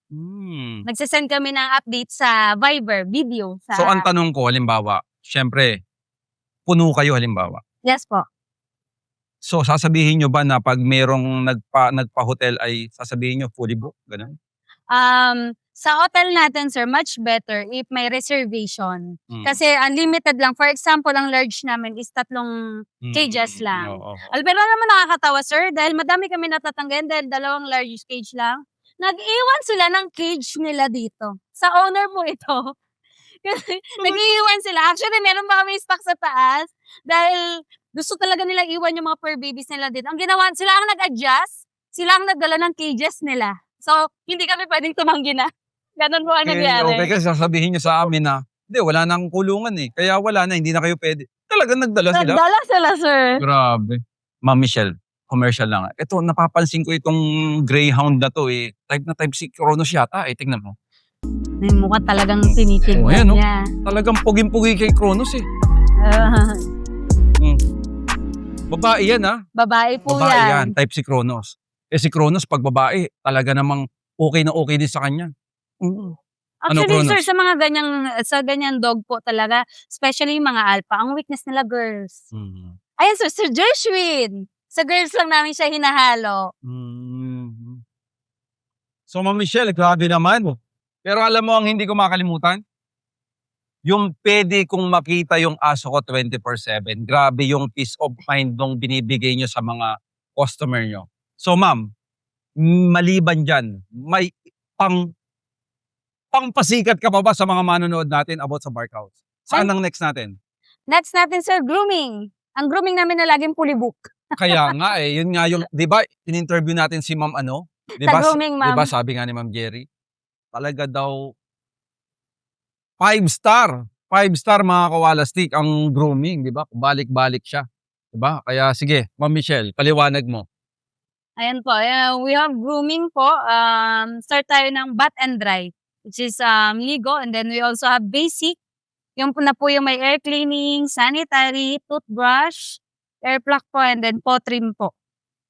Speaker 2: Hmm.
Speaker 1: nagse-send kami ng update sa Viber, video.
Speaker 2: So, ang tanong ko, halimbawa, siyempre, puno kayo halimbawa.
Speaker 1: Yes po.
Speaker 2: So, sasabihin nyo ba na pag merong nagpa-hotel ay sasabihin nyo fully booked? Ganun?
Speaker 1: Sa hotel natin, sir, much better if may reservation.
Speaker 2: Mm.
Speaker 1: Kasi unlimited lang. For example, ang large namin is 3 cages lang.
Speaker 2: Oo.
Speaker 1: Pero naman nakakatawa, sir, dahil madami kami natatanggayan dahil 2 large cage lang. Nag-iwan sila ng cage nila dito. Sa owner mo ito. Kasi nag-iwan sila. Actually, meron pa kami stock sa taas dahil gusto talaga nila iwan yung mga fur babies nila dito. Ang ginawa, sila ang nag-adjust, sila ang nagdala ng cages nila. So, hindi kami pwedeng tumanggi na. Ganun po ang nangyari.
Speaker 2: Okay, kasi sasabihin nyo sa amin na, hindi, wala nang kulungan eh. Kaya wala na, hindi na kayo pwede. Talagang nagdala sila?
Speaker 1: Nagdala sila, sir.
Speaker 2: Grabe. Ma'am Michelle, commercial lang. Ito, napapansin ko itong Greyhound na to eh. Type na type si Kronos yata eh. Tingnan mo.
Speaker 1: May mukha talagang
Speaker 2: Oh, ayan,
Speaker 1: tinitignan
Speaker 2: no?
Speaker 1: niya.
Speaker 2: Talagang puging-pugi kay Kronos eh.
Speaker 1: Ah,
Speaker 2: Babae yan ha.
Speaker 1: babae po
Speaker 2: Babae yan.
Speaker 1: yan.
Speaker 2: Type si Kronos. Eh si Kronos, pag babae, talaga namang okay na okay din sa kanya.
Speaker 1: Actually,
Speaker 2: Kronos?
Speaker 1: sir, sa ganyang dog po talaga, especially yung mga alpha, ang weakness nila girls. Ayan, sir, Sir Gershwin. Sa girls lang namin siya hinahalo.
Speaker 2: So, Ma'am Michelle, grabe naman. Pero alam mo ang hindi ko makalimutan? Yung pwede kong makita yung aso ko 24/7. Grabe yung peace of mind nung binibigay nyo sa mga customer nyo. So, ma'am, maliban dyan, may pangpasikat ka pa ba sa mga manonood natin about sa Barkhouse? Saan ang next natin?
Speaker 1: Next natin, sir, grooming. Ang grooming namin na laging fully book.
Speaker 2: Kaya nga eh, yun nga yung, di ba, in-interview natin si ma'am ano? Di
Speaker 1: Sa
Speaker 2: ba,
Speaker 1: grooming, ma'am.
Speaker 2: di ba sabi nga ni Ma'am Jerry, talaga daw 5-star. 5-star mga kawalastik ang grooming, di ba? Balik-balik siya. Di ba? Kaya sige, Ma'am Michelle, paliwanag mo.
Speaker 1: Ayan po, we have grooming po. Start tayo ng bath and dry, which is ligo. And then we also have basic. Yung po na po yung may air cleaning, sanitary, toothbrush, air pluck po, and then paw trim po.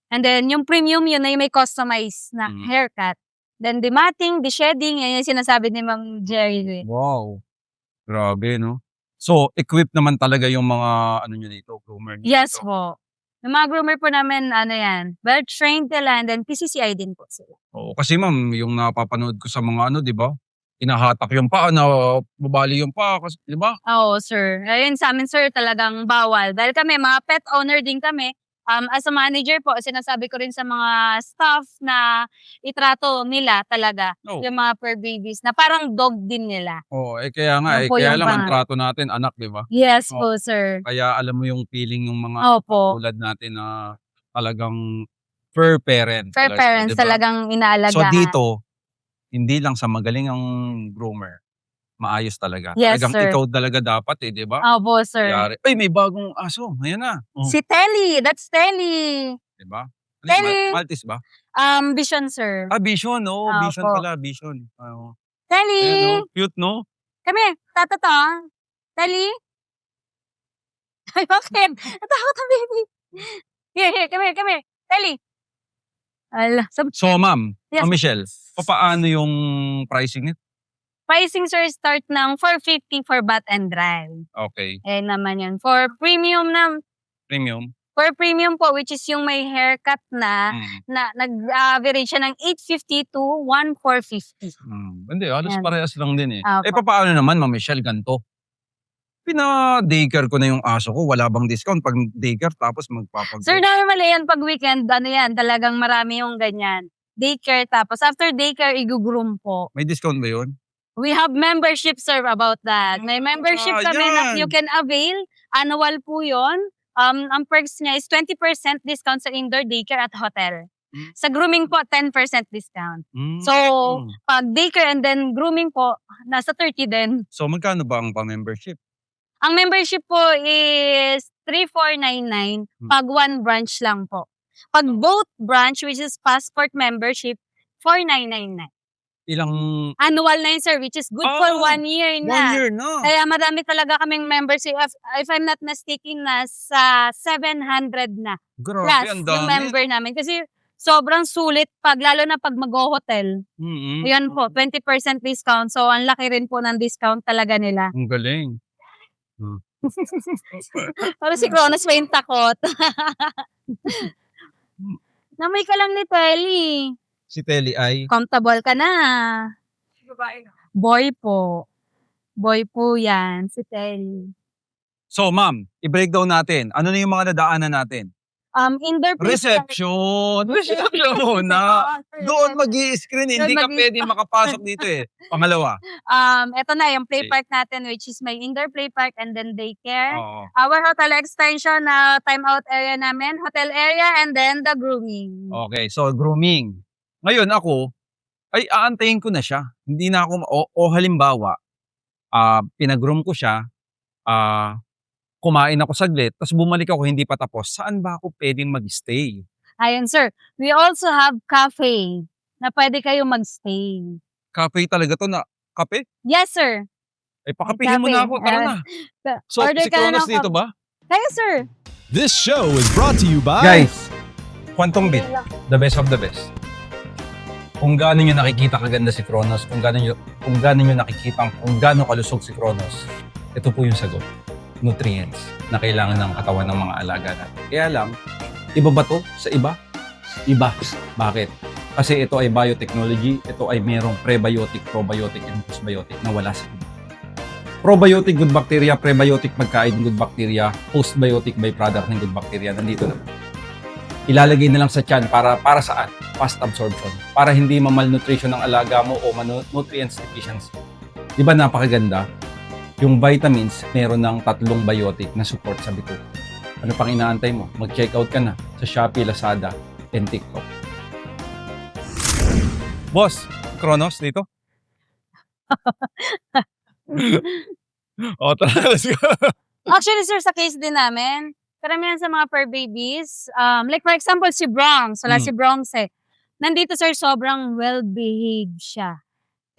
Speaker 1: And then yung premium, yun na yung may customized na haircut. Then the matting, the shedding, yan yung sinasabi ni Ma'am Jerry.
Speaker 2: Wow. Grabe, no? So, equipped naman talaga yung mga, ano nyo dito, groomer nyo
Speaker 1: Yes
Speaker 2: dito.
Speaker 1: po. Yung mga groomer po namin, well-trained nila, and then PCCI din po sila.
Speaker 2: Oo, kasi ma'am, yung napapanood ko sa mga ano, di ba? Hinahatak yung paa, na babali yung paa, kasi, di ba?
Speaker 1: Oo, sir. Ayun sa amin, sir, talagang bawal. Dahil kami, mga pet owner din kami. As a manager po, sinasabi ko rin sa mga staff na itrato nila talaga
Speaker 2: Oo.
Speaker 1: yung mga fur babies na parang dog din nila.
Speaker 2: Oo, kaya nga,
Speaker 1: Yun po
Speaker 2: kaya
Speaker 1: yung
Speaker 2: lang ang
Speaker 1: pangarap.
Speaker 2: trato natin, anak, di ba?
Speaker 1: Yes
Speaker 2: Oo.
Speaker 1: po, sir.
Speaker 2: Kaya alam mo yung feeling ng mga
Speaker 1: Opo.
Speaker 2: tulad natin na talagang fur parent.
Speaker 1: Fur
Speaker 2: talaga,
Speaker 1: parents
Speaker 2: di ba?
Speaker 1: talagang inaalagaan.
Speaker 2: So dito, hindi lang sa magaling ang groomer, maayos talaga.
Speaker 1: Yes,
Speaker 2: Talagang
Speaker 1: sir.
Speaker 2: ikaw talaga dapat eh, di ba?
Speaker 1: Opo, sir.
Speaker 2: Yari. Ay, may bagong aso. Ayan na. Oh,
Speaker 1: Si Telly, that's Telly.
Speaker 2: di ba? Ano
Speaker 1: Telly.
Speaker 2: Maltese ba?
Speaker 1: Vision, sir.
Speaker 2: Ah, Vision. Oh,
Speaker 1: Opo.
Speaker 2: Vision pala. Vision. Oh.
Speaker 1: Telly!
Speaker 2: Ayan, oh. Cute, no?
Speaker 1: Kami, tatata. Telly? Ay, bakit? Natakot ang baby. Here, come here. Telly. Ala,
Speaker 2: So, ma'am,
Speaker 1: Yes.
Speaker 2: Ma'am Michelle, paano yung pricing nito?
Speaker 1: pricing, sir, start ng 450 for bath and dry.
Speaker 2: Okay.
Speaker 1: Eh naman yun. For premium
Speaker 2: Premium.
Speaker 1: for premium po, which is yung may haircut na,
Speaker 2: Mm.
Speaker 1: nag-average siya ng 850 to 1,450.
Speaker 2: Hindi, halos
Speaker 1: Yan.
Speaker 2: parehas lang din eh.
Speaker 1: Opo.
Speaker 2: Eh, paano naman, Ma'am Michelle, ganito? Pina-daycare ko na yung aso ko. Wala bang discount pag daycare tapos magpapag-
Speaker 1: Sir, normally yan pag weekend, talagang marami yung ganyan. Daycare, tapos after daycare, i-groom po.
Speaker 2: May discount ba yun?
Speaker 1: We have membership, sir, about that. May membership kami
Speaker 2: yan.
Speaker 1: na you can avail. Annual po yun. Ang perks niya is 20% discount sa indoor daycare at hotel. Sa grooming po, 10% discount. So, pag daycare and then grooming po, nasa 30 din.
Speaker 2: So, magkano ba ang pa-membership?
Speaker 1: Ang membership po is 3,499 pag one branch lang po. Pag both branch, which is passport membership, 4,999.
Speaker 2: Ilang
Speaker 1: Annual na yun, sir, which is good for 1 year
Speaker 2: 1
Speaker 1: na.
Speaker 2: year na.
Speaker 1: Kaya madami talaga kaming membership. If I'm not mistaken, nasa 700 na.
Speaker 2: Grabe,
Speaker 1: Plus,
Speaker 2: ang
Speaker 1: yung
Speaker 2: dami.
Speaker 1: member namin. Kasi sobrang sulit lalo na pag mag-hotel.
Speaker 2: Mm-mm.
Speaker 1: Ayan po, 20% discount. So, ang laki rin po ng discount talaga nila.
Speaker 2: Ang galing.
Speaker 1: Pero si Kronos may takot. Namoy ka lang ni Telly.
Speaker 2: Si Telly ay
Speaker 1: Comfortable ka na.
Speaker 6: Babae na.
Speaker 1: Boy po. Boy po yan, si Telly.
Speaker 2: So, ma'am, i-breakdown natin. Ano na yung mga nadaanan natin?
Speaker 1: Indoor
Speaker 2: Reception muna. Doon mag-i-screen, hindi ka
Speaker 1: Doon
Speaker 2: pwede makapasok dito eh. Pangalawa.
Speaker 1: Ito na yung play park natin, which is may indoor play park and then daycare.
Speaker 2: Oo.
Speaker 1: Our hotel extension na timeout area namin, hotel area, and then the grooming.
Speaker 2: Okay, so grooming. Ngayon ako, ay aantayin ko na siya. Hindi na ako, o halimbawa, pinag-groom ko siya, kumain ako saglit, tapos bumalik ako, hindi pa tapos. Saan ba ako pwedeng mag-stay?
Speaker 1: Ayun, sir. We also have cafe na pwede kayo mag-stay.
Speaker 2: Cafe talaga to na, kape?
Speaker 1: Yes, sir.
Speaker 2: Ay, pakapihin mo na ako, tara na. So,
Speaker 1: Order
Speaker 2: si
Speaker 1: ka na
Speaker 2: Kronos
Speaker 1: ng
Speaker 2: dito ba?
Speaker 1: Kayo, sir.
Speaker 4: This show is brought to you by
Speaker 2: Guys, Quantum Bit, the best of the best. Kung gaano nyo nakikita kaganda si Kronos, kung gaano nyo nakikita kung gaano kalusog si Kronos, ito po yung sagot. Nutrients na kailangan ng katawan ng mga alaga natin. Kaya lang, iba ba to sa iba? Iba. Bakit? Kasi ito ay biotechnology, ito ay merong prebiotic, probiotic, and postbiotic na wala sa iba. Probiotic, good bacteria, prebiotic, magkain, good bacteria, postbiotic, byproduct ng good bacteria, nandito na. Ilalagay na lang sa tiyan para saan? Fast absorption. Para hindi ma-malnutrition ng alaga mo o nutrients deficiency. Di ba napakaganda? Yung vitamins, meron ng 3 biotic na support sa bituka. Ano pang inaantay mo? Mag-check out ka na sa Shopee, Lazada, and TikTok. Boss, Kronos dito? Tara, let's go.
Speaker 1: Actually, sir, sa case din namin, karamihan sa mga fur babies, like for example, si Bronx, si Bronx nandito, sir, sobrang well-behaved siya.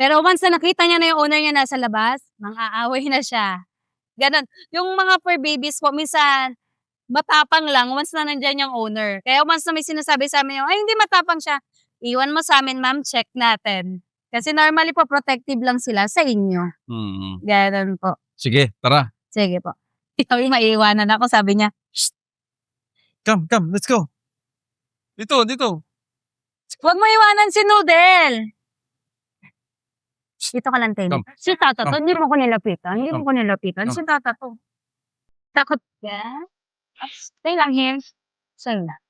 Speaker 1: Pero once na nakita niya na yung owner niya nasa labas, mang-aaway na siya. Ganon. Yung mga fur babies po, minsan, matapang lang once na nandyan yung owner. Kaya once na may sinasabi sa amin ay hindi matapang siya, iwan mo sa amin, ma'am, check natin. Kasi normally po, protective lang sila sa inyo. Ganon po.
Speaker 2: Sige, tara.
Speaker 1: Sige po. Ikaw yung maiiwanan ako, sabi niya.
Speaker 2: Come, let's go. Dito.
Speaker 1: Huwag mo iwanan si Noodle. Dito ka lang, Tenny.
Speaker 2: Come.
Speaker 1: Si Tata to,
Speaker 2: Come.
Speaker 1: hindi mo ko nilapitan.
Speaker 2: Come.
Speaker 1: Si Tata to. Takot ka? Stay lang here. Stay lang.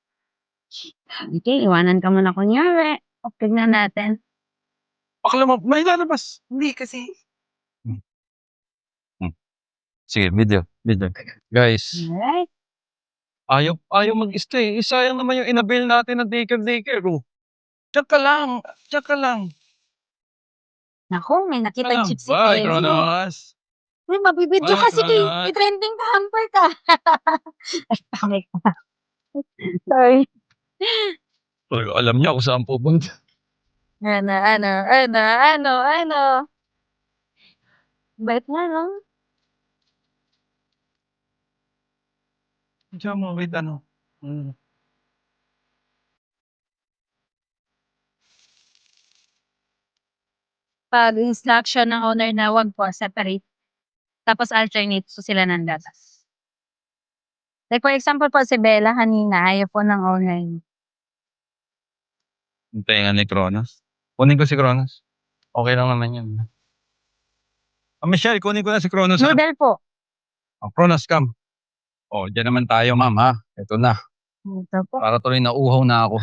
Speaker 1: Okay, iwanan ka muna kunyari. O, tignan natin.
Speaker 2: Bakla mo, may lalabas.
Speaker 6: Hindi kasi.
Speaker 2: Sige, video. Guys,
Speaker 1: Alright.
Speaker 2: ayaw mag-stay. Sayang naman yung inabil natin na daycare. Oh. Check ka lang.
Speaker 1: Naku, may nakita yung chip si
Speaker 2: Bye,
Speaker 1: Tenny.
Speaker 2: Kronos.
Speaker 1: Uy, mabibidyo
Speaker 2: Bye,
Speaker 1: kasi
Speaker 2: Kronos.
Speaker 1: i-trending ka, hamper ka. Ay, pangit ka. Sorry.
Speaker 2: Alam niya kung saan pupunta.
Speaker 1: Ano. Bait nga, no?
Speaker 2: Diyan mo, wait, ano.
Speaker 1: Pag instruction ng owner na wag po, separate. Tapos alternate po sila ng gatas. Like for example po, si Bella kanina, ayaw po ng owner.
Speaker 2: Hintayin nga ni Kronos. Kunin ko si Kronos. Okay lang naman yan. Michelle, kunin ko na si Kronos.
Speaker 1: Noodle po.
Speaker 2: Kronos, come. Diyan naman tayo, ma'am, ha? Ito na.
Speaker 1: Ito po.
Speaker 2: Para tuloy nauuhaw na ako.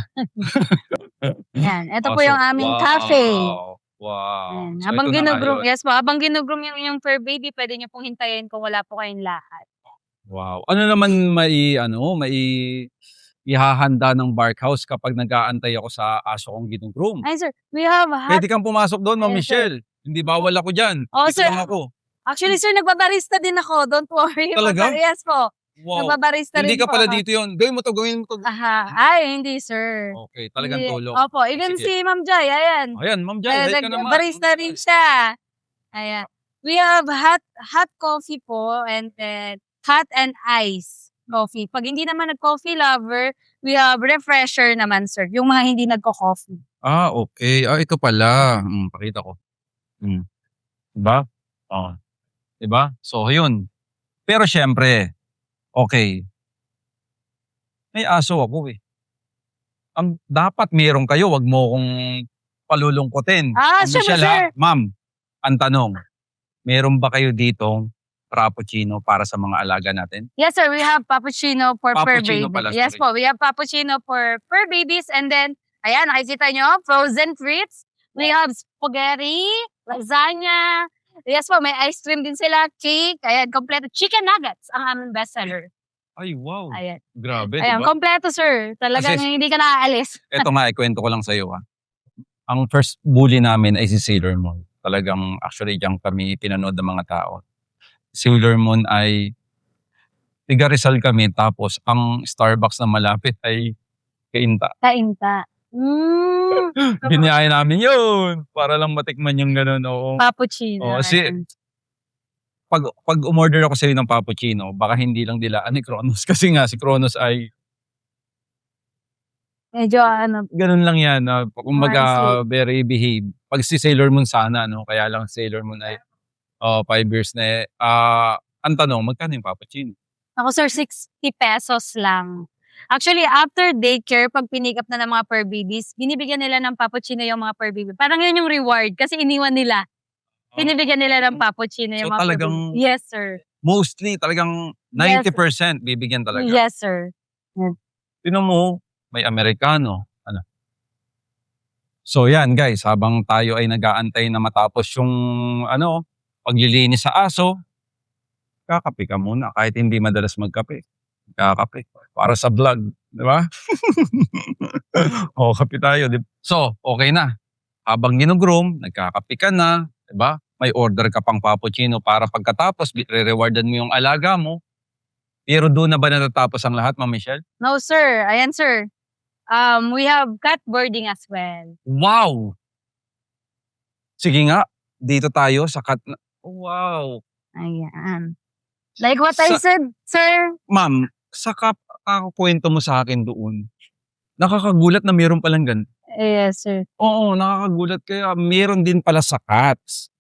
Speaker 1: Yan. Ito po yung aming cafe.
Speaker 2: Wow.
Speaker 1: Ayan.
Speaker 2: So,
Speaker 1: Habang
Speaker 2: ito na
Speaker 1: ginugroom,
Speaker 2: ayun.
Speaker 1: yes po, habang ginugroom yung fur baby, pwede niyo pong hintayin kung wala po kayong lahat.
Speaker 2: Wow. Ano naman may ihahanda ng barkhouse kapag nag-aantay ako sa aso kong ginugroom?
Speaker 1: Ay, sir, we have hot.
Speaker 2: Pwede kang pumasok doon, Ma'am
Speaker 1: Yes, sir.
Speaker 2: Michelle. Hindi bawal ako dyan.
Speaker 1: Oh,
Speaker 2: Dito
Speaker 1: sir.
Speaker 2: lang ako.
Speaker 1: Actually, sir, nagbabarista din ako. Don't worry.
Speaker 2: Talaga?
Speaker 1: Yes po.
Speaker 2: Wow.
Speaker 1: Nagbabarista
Speaker 2: Hindi
Speaker 1: rin
Speaker 2: ka
Speaker 1: po
Speaker 2: pala
Speaker 1: ako.
Speaker 2: dito yun. Gawin mo to, gawin mo to.
Speaker 1: Aha. Ay, hindi sir.
Speaker 2: Okay, talagang
Speaker 1: Hindi.
Speaker 2: tulong.
Speaker 1: Opo, even
Speaker 2: Sige.
Speaker 1: si Ma'am Joy, ayan.
Speaker 2: Ayan, Ma'am Jai, ka naman.
Speaker 1: Barista rin siya. Ayan. We have hot coffee po and then hot and ice coffee. Pag hindi naman nag-coffee lover, we have refresher naman sir. Yung mga hindi nagko-coffee.
Speaker 2: Okay. Ito pala. Pakita ko. Diba? Oh. Diba? So, yun. Pero syempre, okay. May aso ako eh. Dapat meron kayo, wag mo kong palulungkutin. Ma'am
Speaker 1: Syempre
Speaker 2: Michelle,
Speaker 1: sir.
Speaker 2: Ma'am, ang tanong, meron ba kayo ditong frappuccino para sa mga alaga natin?
Speaker 1: Yes sir, we have cappuccino for per
Speaker 2: Cappuccino
Speaker 1: baby.
Speaker 2: pala,
Speaker 1: Yes
Speaker 2: sorry.
Speaker 1: po, we have cappuccino for per babies and then, ayan, nakikita nyo, frozen treats. We have spaghetti, lasagna. Yes po, may ice cream din sila, cake, ayan, kompleto. Chicken nuggets, ang aming bestseller.
Speaker 2: Ay, wow.
Speaker 1: Ayan.
Speaker 2: Grabe,
Speaker 1: Ayan,
Speaker 2: diba?
Speaker 1: kompleto sir. Talagang
Speaker 2: Kasi-
Speaker 1: hindi ka naaalis.
Speaker 2: Ito nga, ikwento ko lang sa iyo. Ang first bully namin ay si Sailor Moon. Talagang actually diyan kami pinanood ng mga tao. Sailor Moon ay tiga Rizal kami tapos ang Starbucks na malapit ay Kainta.
Speaker 1: Kainta.
Speaker 2: Biniyaya namin yun para lang matikman yung ganun. Oo.
Speaker 1: Cappuccino.
Speaker 2: Kasi
Speaker 1: ayan.
Speaker 2: pag umorder ako sa'yo ng cappuccino, baka hindi lang dilaan ni Kronos. Kasi nga si Kronos ay
Speaker 1: Medyo ano,
Speaker 2: ganun lang yan. Kumbaga
Speaker 1: More
Speaker 2: very behave. Pag si Sailor Moon sana, no? Kaya lang Sailor Moon ay 5 years na eh. Ang tanong, magkano yung cappuccino?
Speaker 1: ako sir, 60 pesos lang. Actually, after daycare, pag pinick up na ng mga per babies, binibigyan nila ng cappuccino yung mga per baby. Parang yun yung reward kasi iniwan nila. Binibigyan nila ng cappuccino yung
Speaker 2: So,
Speaker 1: mga
Speaker 2: talagang
Speaker 1: per baby. Yes, sir.
Speaker 2: Mostly, talagang 90% bibigyan talaga.
Speaker 1: Yes, sir.
Speaker 2: Tinan mo, may Amerikano. Ano? So yan guys, habang tayo ay nag-aantay na matapos yung paglilinis sa aso, kakape ka muna kahit hindi madalas magkape. Kakape. Para sa vlog, di ba? Kape tayo. So, okay na. Habang ginugroom, nagkakape ka na, di ba? May order ka pang cappuccino para pagkatapos, re-rewardan mo yung alaga mo. Pero doon na ba natatapos ang lahat, Ma'am Michelle?
Speaker 1: No, sir. Ayan, sir. We have cat boarding as well.
Speaker 2: Wow! Sige nga, dito tayo sa cat. Wow!
Speaker 1: Ayan. Like what I said, sir.
Speaker 2: Ma'am, sa kwento mo sa akin doon, nakakagulat na meron palang ganito.
Speaker 1: Yes, sir.
Speaker 2: Oo, nakakagulat kaya meron din pala sa cats.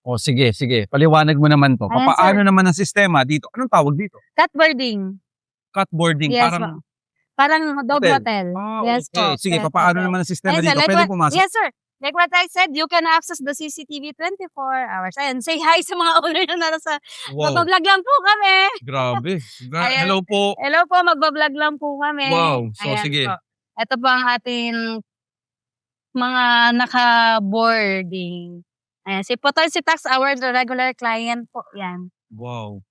Speaker 2: O sige, paliwanag mo naman to.
Speaker 1: Ayan,
Speaker 2: Paano naman ang sistema dito? Anong tawag dito?
Speaker 1: Cat boarding.
Speaker 2: Cat boarding,
Speaker 1: Yes,
Speaker 2: parang...
Speaker 1: Parang dog hotel. Yes,
Speaker 2: okay.
Speaker 1: po.
Speaker 2: Sige,
Speaker 1: Yes,
Speaker 2: paano
Speaker 1: po.
Speaker 2: naman ang sistema
Speaker 1: Ayan, sir,
Speaker 2: dito? Pwede pumasok?
Speaker 1: Yes, sir. Like what I said, you can access the CCTV 24 hours. Ayan, say hi sa mga owner na nasa.
Speaker 2: Wow,
Speaker 1: Magbablog lang po kami.
Speaker 2: grabe.
Speaker 1: Ayan.
Speaker 2: Hello po.
Speaker 1: Hello po, magbablog lang po kami.
Speaker 2: Wow, so
Speaker 1: Ayan
Speaker 2: sige.
Speaker 1: po. Ito po ang ating mga naka-boarding. Ayan, si Potoy, si Tax, our regular client po. Yan.
Speaker 2: Wow.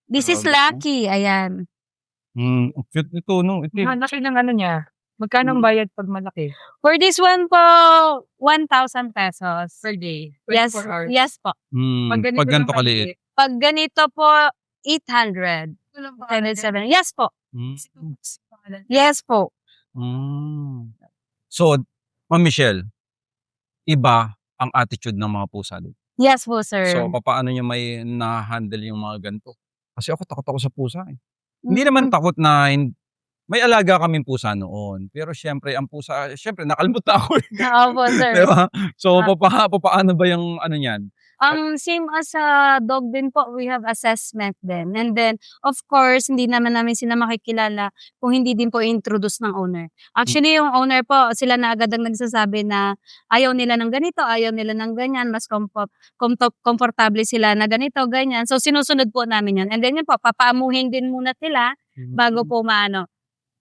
Speaker 1: This is
Speaker 2: Grabe po.
Speaker 1: Lucky. Ayan.
Speaker 2: Ang cute nito, no? Ito.
Speaker 6: Laki ng ano niya. Magkano ang bayad pag malaki?
Speaker 1: For this one po, 1,000 pesos.
Speaker 6: Per day?
Speaker 1: Yes,
Speaker 6: 24 hours?
Speaker 1: yes po.
Speaker 2: Pag ganito kaliit.
Speaker 1: Pag ganito po, 800. 107. Yes po. Yes po.
Speaker 2: So, Ma'am Michelle, iba ang attitude ng mga pusa dito.
Speaker 1: Yes po, sir.
Speaker 2: So, paano nyo may na-handle yung mga ganito? Kasi ako takot ako sa pusa eh. Hindi naman takot na may alaga kaming pusa noon. Pero syempre, ang pusa, syempre, nakalmot na ako eh.
Speaker 1: Opo, sir.
Speaker 2: Diba? So, paano ba yung ano niyan?
Speaker 1: Same as sa dog din po, we have assessment din. And then, of course, hindi naman namin sila makikilala kung hindi din po introduce ng owner. Actually, yung owner po, sila na agad ang nagsasabi na ayaw nila ng ganito, ayaw nila ng ganyan, mas komportable sila na ganito, ganyan. So, sinusunod po namin yun. And then yun po, papaamuhin din muna sila bago po maano.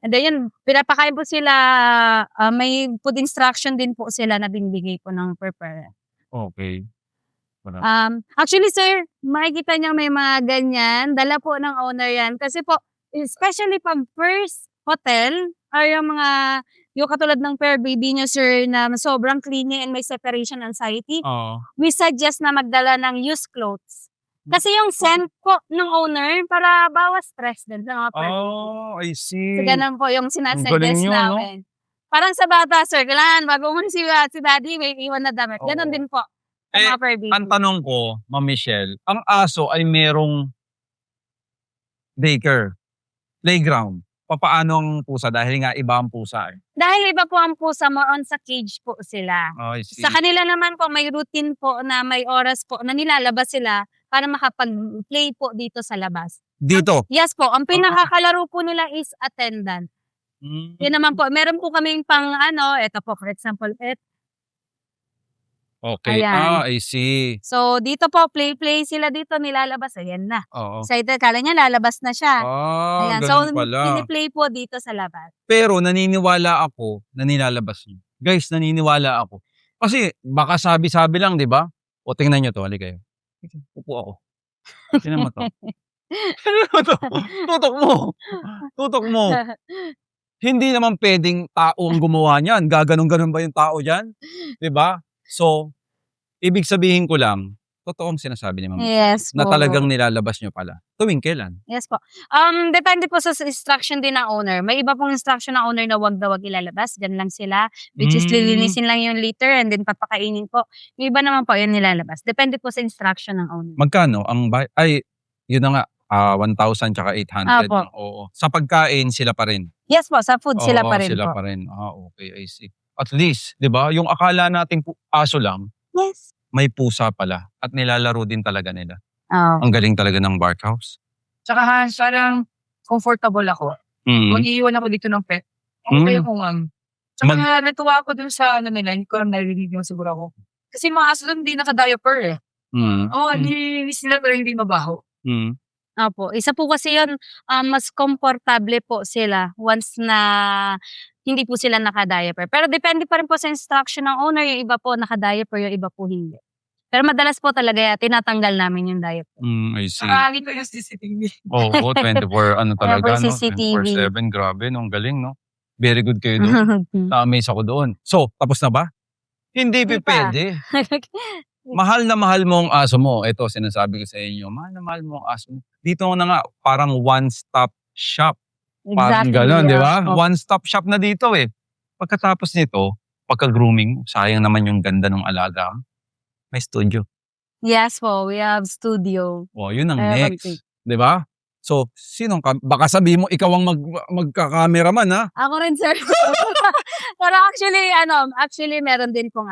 Speaker 1: And then yun, pinapakain po sila, may food instruction din po sila na binibigay po ng prepare.
Speaker 2: Okay.
Speaker 1: Actually, sir, makikita niyo may mga ganyan. Dala po ng owner yan. Kasi po, especially pag first hotel, ay yung katulad ng pair baby niyo, sir, na sobrang clingy and may separation anxiety,
Speaker 2: Oo.
Speaker 1: we suggest na magdala ng used clothes. Kasi yung scent po ng owner para bawas stress din sa mga fur baby.
Speaker 2: Oh, I see.
Speaker 1: So, ganun po yung
Speaker 2: galing
Speaker 1: sinasuggest
Speaker 2: nyo, no?
Speaker 1: namin. Parang sa bata, sir, kailangan bago mo si daddy, may iwan na damit. Ganun
Speaker 2: Oo.
Speaker 1: din po sa
Speaker 2: Eh,
Speaker 1: mga fur baby.
Speaker 2: Ang tanong ko, Ma'am Michelle, ang aso ay merong daycare, playground. Papaano ang pusa? Dahil nga iba ang pusa eh.
Speaker 1: Dahil iba po ang pusa, more on sa cage po sila.
Speaker 2: Oh, I see.
Speaker 1: Sa kanila naman po, may routine po na may oras po na nilalabas sila para makapag-play po dito sa labas.
Speaker 2: Dito.
Speaker 1: Yes po, ang pinakakalaro po nila is attendant.
Speaker 2: Mm.
Speaker 1: Yun naman po, meron po kaming pang eto po, for example,
Speaker 2: Okay.
Speaker 1: Ayan.
Speaker 2: I see.
Speaker 1: so dito po, play sila dito, nilalabas, ayan na.
Speaker 2: Oo.
Speaker 1: Excited, kala niya lalabas na siya. Ayan, so
Speaker 2: ganun pala.
Speaker 1: piniplay po dito sa labas.
Speaker 2: Pero naniniwala ako na nilalabas niyo. Guys, naniniwala ako. Kasi baka sabi-sabi lang, di ba? O tingnan nyo to, halika kayo. Upo ako. Tingnan mo to. Tingnan mo to. Tutok mo. Tutok mo. Hindi naman pwedeng tao ang gumawa niyan. Gaganon-ganon ba yung tao dyan? Di ba? So, ibig sabihin ko lang, totoong sinasabi ni Ma'am
Speaker 1: Yes
Speaker 2: na
Speaker 1: po.
Speaker 2: talagang nilalabas nyo pala. Tuwing kailan?
Speaker 1: Yes po. Depende po sa instruction din ng owner. May iba pong instruction ng owner na wag daw wag ilalabas. Diyan lang sila. Which is lilinisin lang yung litter and then papakainin po. Yung iba naman po yun nilalabas. Depende po sa instruction ng owner.
Speaker 2: Magkano? Yun na nga, 1,000 tsaka 800.
Speaker 1: Apo.
Speaker 2: No? Oo. Sa pagkain, sila pa rin.
Speaker 1: Yes po, sa food sila
Speaker 2: Oo,
Speaker 1: pa rin
Speaker 2: sila
Speaker 1: po.
Speaker 2: pa rin. Okay, I see. At least, di ba? Yung akala nating aso lang,
Speaker 1: Yes.
Speaker 2: may pusa pala. At nilalaro din talaga nila.
Speaker 1: Oh.
Speaker 2: Ang galing talaga ng Barkhouse.
Speaker 6: Tsaka Hans, parang comfortable ako.
Speaker 2: Mm.
Speaker 6: Mag-iiwan ako dito ng pet. Okay ako, ma'am. Tsaka natuwa ako dun sa nila, hindi ko lang narinig yung siguro ako. Kasi mga aso doon hindi naka-diaper eh. Oo, nilinis nila pero hindi mabaho.
Speaker 1: Opo. Isa po kasi yun, mas komportable po sila once na hindi po sila naka-diaper. Pero depende pa rin po sa instruction ng owner. Yung iba po naka-diaper, yung iba po hindi. Pero madalas po talaga tinatanggal namin yung diaper.
Speaker 2: I see.
Speaker 6: Tsaka dito yung CCTV.
Speaker 2: Oo, 24 talaga, no?
Speaker 1: CCTV.
Speaker 2: 24/7. Grabe, no? Ang galing, no? Very good kayo doon. Na-amaze ako doon. So, tapos na ba? Hindi
Speaker 1: Hindi pa.
Speaker 2: pwede. Mahal na mahal mo ang aso mo. Ito, sinasabi ko sa inyo. Mahal na mahal mo ang aso mo. Dito na nga, parang one-stop shop. Parang gano'n, di ba?
Speaker 1: Opo.
Speaker 2: One-stop shop na dito eh. Pagkatapos nito, pagka-grooming, sayang naman yung ganda ng alaga. May studio.
Speaker 1: Yes po, we have studio.
Speaker 2: O, yun ang
Speaker 1: Kaya
Speaker 2: next. Di ba? So, baka sabihin mo, ikaw ang magka-cameraman, ha?
Speaker 1: Ako rin, sir. Pero actually meron din pong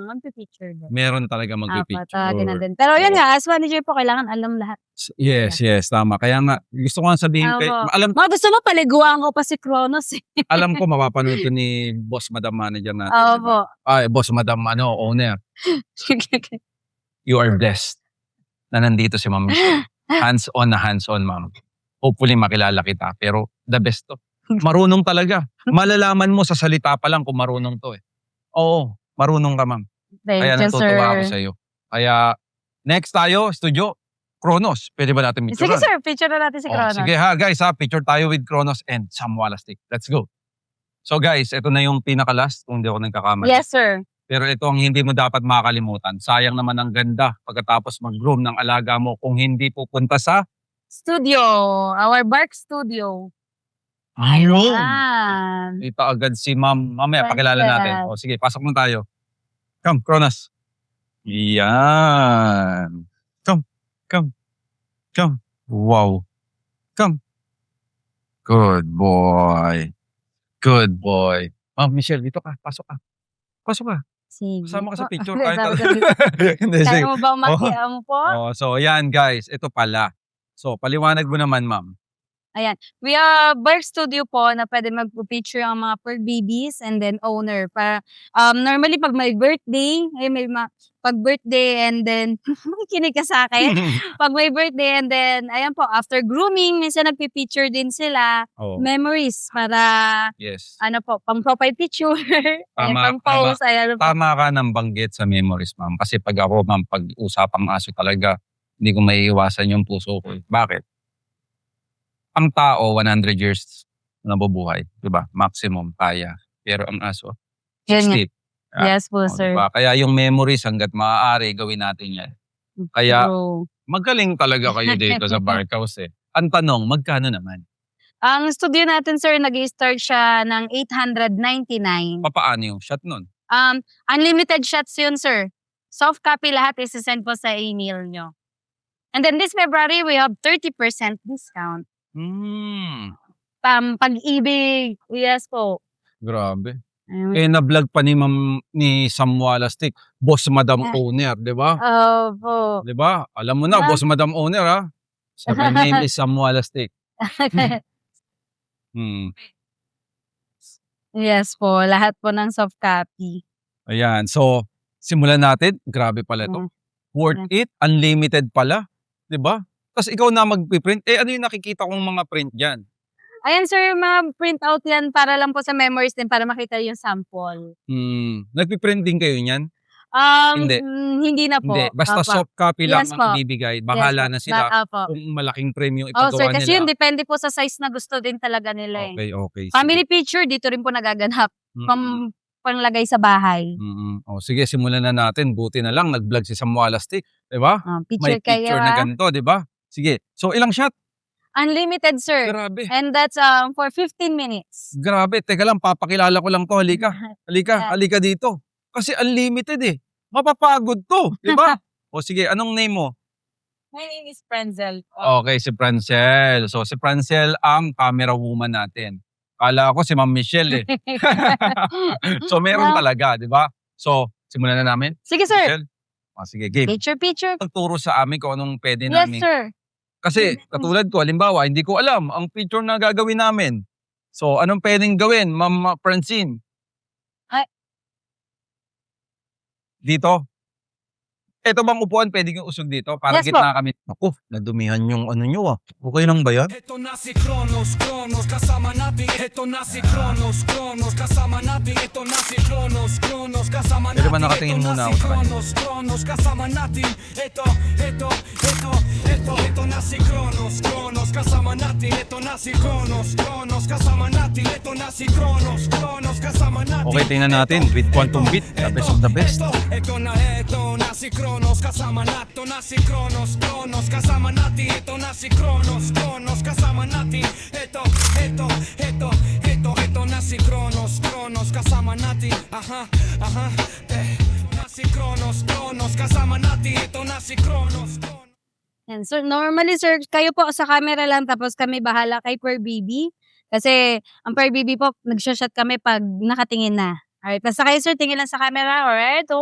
Speaker 1: magpi-picture din.
Speaker 2: Meron talaga
Speaker 1: Apo,
Speaker 2: magpipicture.
Speaker 1: tawagin na din. Pero yun nga, as manager po, kailangan alam lahat.
Speaker 2: Yes, tama. Kaya nga, gusto ko nga sabihin,
Speaker 1: Opo.
Speaker 2: alam
Speaker 1: Gusto mo, paliguan ko pa si Kronos eh.
Speaker 2: alam ko mapapanood to ni Boss Madam Manager natin.
Speaker 1: Opo.
Speaker 2: Ay, Boss Madam Owner. You are blessed na nandito si Ma'am Michelle. Hands-on na hands-on, ma'am. Hopefully makilala kita. Pero the best to. Marunong talaga. Malalaman mo sa salita pa lang kung marunong to eh. Oo, marunong ka, ma'am. Kaya
Speaker 1: Thank you, sir.
Speaker 2: natutuwa ako sa iyo. Kaya next tayo, studio, Kronos. Pwede ba natin picture?
Speaker 1: Sige, sir. Picture na natin si Kronos.
Speaker 2: Sige ha, guys ha. Picture tayo with Kronos and Sam Walastik. Let's go. So guys, ito na yung pinaka-last kung hindi ako nagkakamali.
Speaker 1: Yes, sir.
Speaker 2: Pero ito ang hindi mo dapat makakalimutan. Sayang naman ang ganda pagkatapos mag-groom ng alaga mo kung hindi pupunta sa
Speaker 1: Studio. Our Bark Studio.
Speaker 2: ayun.
Speaker 1: Yan.
Speaker 2: Dito agad si ma'am. Mamaya,
Speaker 1: Yes,
Speaker 2: pakilala
Speaker 1: sir.
Speaker 2: natin. O sige, pasok na tayo. Come, Kronos. Yan. Come. Wow. Come. Good boy. Ma'am Michelle, dito ka. Pasok ka.
Speaker 1: Sige.
Speaker 2: Kasama ka sa
Speaker 1: po.
Speaker 2: picture.
Speaker 1: Kasama sa picture.
Speaker 2: Hindi, sige.
Speaker 1: Kaya mo ba umakyat mo po?
Speaker 2: So, yan guys. Ito pala. So, paliwanag mo naman, ma'am.
Speaker 1: We have Bark Studio po na pwede mag-picture ang mga fur babies and then owner. Normally, pag may birthday, pag birthday and then, makikinig ka sa akin. Pag may birthday and then, ayan po, after grooming, minsan nagpipicture din sila.
Speaker 2: Oh,
Speaker 1: Memories para,
Speaker 2: yes.
Speaker 1: pang profile picture.
Speaker 2: Tama,
Speaker 1: pang post, ayan po.
Speaker 2: Tama ka ng banggit sa memories, ma'am. Kasi pag ako, ma'am, pag-usapang aso talaga, hindi ko maiiwasan yung puso ko. Bakit? Ang tao, 100 years nabubuhay. Diba? Maximum, kaya. Pero ang aso,
Speaker 1: Yun nga.
Speaker 2: 60.
Speaker 1: Yes po, sir.
Speaker 2: Diba? Kaya yung memories, hanggat maaari, gawin natin yan. Kaya,
Speaker 1: True.
Speaker 2: Magaling talaga kayo dito sa Barkhouse eh. Ang tanong, magkano naman?
Speaker 1: Ang studio natin, sir, nag-i-start siya ng 899.
Speaker 2: Papaano yung shot nun?
Speaker 1: Unlimited shots yun, sir. Soft copy lahat isi-send po sa email nyo. And then this February, we have 30% discount. Pag-ibig. Yes po.
Speaker 2: Grabe.
Speaker 1: Ayun.
Speaker 2: Eh, na-vlog pa ni Sam Walastik, Boss Madam Owner, di ba?
Speaker 1: Opo.
Speaker 2: Di ba? Alam mo na,
Speaker 1: Ah.
Speaker 2: Boss Madam Owner ha? So, my name is Sam Walastik.
Speaker 1: Yes po. Lahat po ng soft copy.
Speaker 2: Ayan. So, simulan natin. Grabe pala to. Worth it. Unlimited pala. Di ba? Tapos ikaw na magpiprint. Eh, ano yung nakikita kong mga print dyan?
Speaker 1: Ayan, sir, mga print out yan para lang po sa memories din para makita yung sample.
Speaker 2: Nagpiprint din kayo niyan? Hindi.
Speaker 1: Hindi na po.
Speaker 2: Hindi. Basta
Speaker 1: Opo.
Speaker 2: soft copy lang
Speaker 1: Yes
Speaker 2: ang
Speaker 1: po.
Speaker 2: ibibigay. Bahala na sila
Speaker 1: Opo.
Speaker 2: kung malaking frame yung
Speaker 1: Oh, sir,
Speaker 2: ipagawa
Speaker 1: kasi
Speaker 2: nila.
Speaker 1: yun, depende po sa size na gusto din talaga nila eh.
Speaker 2: Okay.
Speaker 1: Family picture, dito rin po nagaganap.
Speaker 2: Mm.
Speaker 1: Panglagay sa bahay.
Speaker 2: O sige, simulan na natin. Buti na lang, nag-vlog si Sam Walastik. Di ba?
Speaker 1: Picture
Speaker 2: May picture na ganito, di ba? Sige. So, ilang shot?
Speaker 1: Unlimited, sir.
Speaker 2: Grabe.
Speaker 1: And that's for 15 minutes.
Speaker 2: Grabe. Teka lang, papakilala ko lang to. Halika. Halika dito. Kasi unlimited eh. Mapapagod to. Di ba? O sige, anong name mo?
Speaker 6: My name is Prenzel.
Speaker 2: Okay, si Francel. So, si Francel ang camera woman natin. Kala ko si Ma'am Michelle eh. So, meron talaga, di ba? So, simulan na namin.
Speaker 1: Sige, sir.
Speaker 2: Michelle? Sige, game.
Speaker 1: Picture.
Speaker 2: Turo sa amin kung anong pwede
Speaker 1: Yes,
Speaker 2: namin.
Speaker 1: sir.
Speaker 2: Kasi, katulad ko, halimbawa, hindi ko alam ang picture na gagawin namin. So, anong pwedeng gawin, Ma'am Francine?
Speaker 1: Ay.
Speaker 2: Dito? Ito bang upuan pwedeng yung usog dito? Para
Speaker 1: Yes
Speaker 2: gitna kami. Ako, nadumihan yung ano nyo ah. Okay lang ba yan?
Speaker 3: Ito na si Kronos, Kronos, kasama natin. Ito na si Kronos, Kronos, kasama natin. Ito na si Kronos, Kronos, kasama natin.
Speaker 2: Pwede ba nakatingin
Speaker 3: Ito
Speaker 2: muna
Speaker 3: na
Speaker 2: ako
Speaker 3: si
Speaker 2: sa kanya?
Speaker 3: Kronos, Kronos, kasama natin. Ito na si Kronos, Kronos, kasama natin. Ito na si Kronos, Kronos, kasama natin. Ito na si Kronos, Kronos, kasama natin.
Speaker 2: Okay, tingnan natin. With Quantum Beat, the best of the best.
Speaker 3: Ito na si Kronos, kasama natin. Ito na si Kronos, Kronos, kasama natin. Ito na si Kronos, Kronos, kasama natin. Ito na si Kronos, Kronos, kasama natin. Na si Kronos, Kronos, kasama natin. Ito na si Kronos, Kronos.
Speaker 1: Yan. So, normally, sir, kayo po sa camera lang tapos kami bahala kay Per Bibi. Kasi, ang Per Bibi po, nagsha-shot kami pag nakatingin na. Alright, basta kayo, sir, tingin lang sa camera. Alright, 1, 2,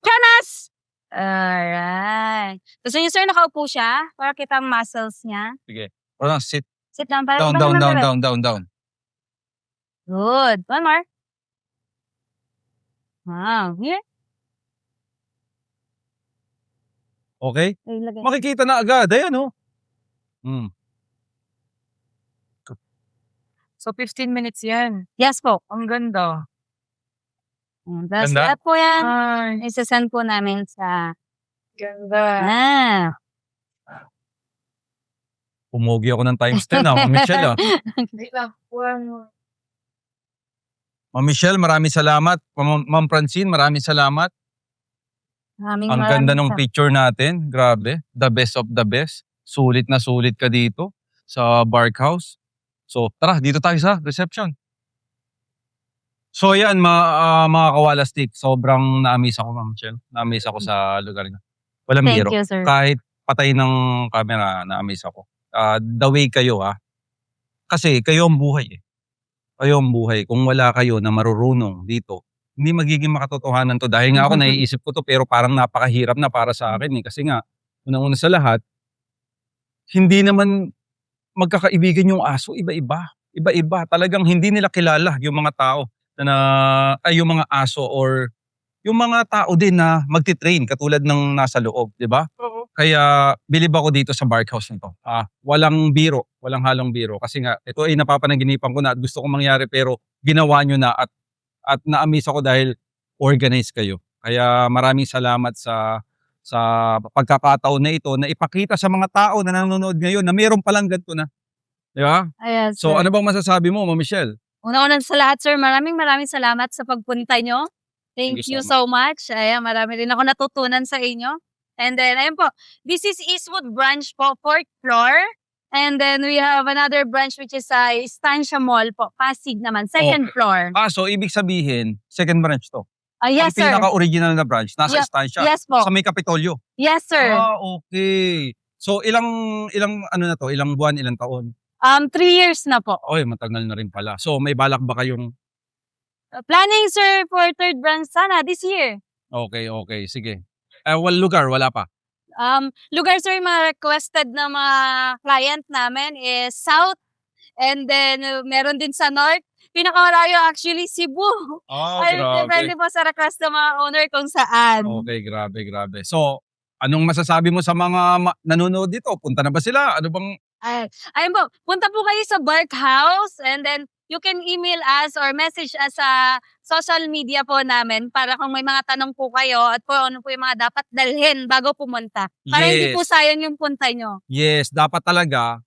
Speaker 1: kanas! Alright. Gusto niyo, sir, nakaupo siya para kita ang muscles niya.
Speaker 2: Sige. Hold on, sit.
Speaker 1: Sit down. Para
Speaker 2: Down.
Speaker 1: Good. One more. Wow. Here.
Speaker 2: Okay?
Speaker 1: Ay, lagay.
Speaker 2: Makikita na agad. Ayan oh.
Speaker 6: So, 15 minutes yan.
Speaker 1: Yes po.
Speaker 6: Ang ganda.
Speaker 1: Tapos
Speaker 2: Ganda?
Speaker 1: lahat po yan.
Speaker 6: Ay,
Speaker 1: Isasend po namin sa...
Speaker 6: ganda.
Speaker 2: Pumogi ako ng times 10 ah. Ma'am Michelle ah.
Speaker 6: Wait lang. One.
Speaker 2: Ma'am Michelle, maraming salamat. Ma'am Francine, maraming salamat. Ang ganda ng picture natin. Grabe. The best of the best. Sulit na sulit ka dito sa Barkhouse. So, tara, dito tayo sa reception. So, yan, mga kawalastik. Sobrang na-amaze ako, Ma'am Michelle. Na-amaze ako sa lugar niya. Walang
Speaker 1: Thank
Speaker 2: biro.
Speaker 1: you, sir.
Speaker 2: Kahit patay ng camera, na-amaze ako. The way kayo, kasi kayo ang buhay eh. Kayo ang buhay. Kung wala kayo na marurunong dito, hindi magiging makatotohanan to. Dahil nga ako naiisip ko to pero parang napakahirap na para sa akin eh. Kasi nga, unang-una sa lahat, hindi naman magkakaibigan yung aso. Iba-iba. Iba-iba. Talagang hindi nila kilala yung mga tao yung mga aso or yung mga tao din na magti-train katulad ng nasa loob, di ba? Kaya bilib ako dito sa Barkhouse nito. Walang biro, walang halong biro. Kasi nga, ito ay napapanaginipan ko na at gusto kong mangyari pero ginawa nyo na at na-amaze ako dahil organized kayo. Kaya maraming salamat sa pagkakataon na ito na ipakita sa mga tao na nanonood ngayon na mayroon palang ganito na. Di ba?
Speaker 1: Ayan,
Speaker 2: So
Speaker 1: sir.
Speaker 2: ano bang masasabi mo, Ma'am Michelle?
Speaker 1: Una-una sa lahat, sir, maraming salamat sa pagpunta nyo. Thank
Speaker 2: Thank you
Speaker 1: you so much. Ayan, marami rin ako natutunan sa inyo. And then, ayun po, this is Eastwood branch po, 4th floor. And then we have another branch which is Estancia Mall po, Pasig naman, 2nd floor.
Speaker 2: So ibig sabihin, second branch to.
Speaker 1: Yes,
Speaker 2: Ang
Speaker 1: sir.
Speaker 2: pinaka-original na branch, nasa
Speaker 1: Yeah.
Speaker 2: Estancia,
Speaker 1: Yes po.
Speaker 2: sa may Kapitolyo.
Speaker 1: Yes, sir.
Speaker 2: Okay. So ilang ano na to, ilang buwan, ilang taon?
Speaker 1: 3 years na po.
Speaker 2: Oy, matagal na rin pala. So may balak ba kayong
Speaker 1: Planning, sir, for 3rd branch sana this year.
Speaker 2: okay, sige. Lugar, wala pa.
Speaker 1: Lugar, sir, mga requested na mga client namin is South. And then, meron din sa North. Pinakamalayo actually, Cebu. Ay, depende po sa request ng mga owner kung saan.
Speaker 2: Okay, grabe. So, anong masasabi mo sa mga nanonood dito? Punta na ba sila? Ano bang
Speaker 1: Ayun po, punta po kayo sa Bark House and then you can email us or message us sa social media po namin para kung may mga tanong po kayo at po ano po yung mga dapat dalhin bago pumunta. Para hindi po
Speaker 2: Yes.
Speaker 1: sayang yung punta nyo.
Speaker 2: Yes, dapat talaga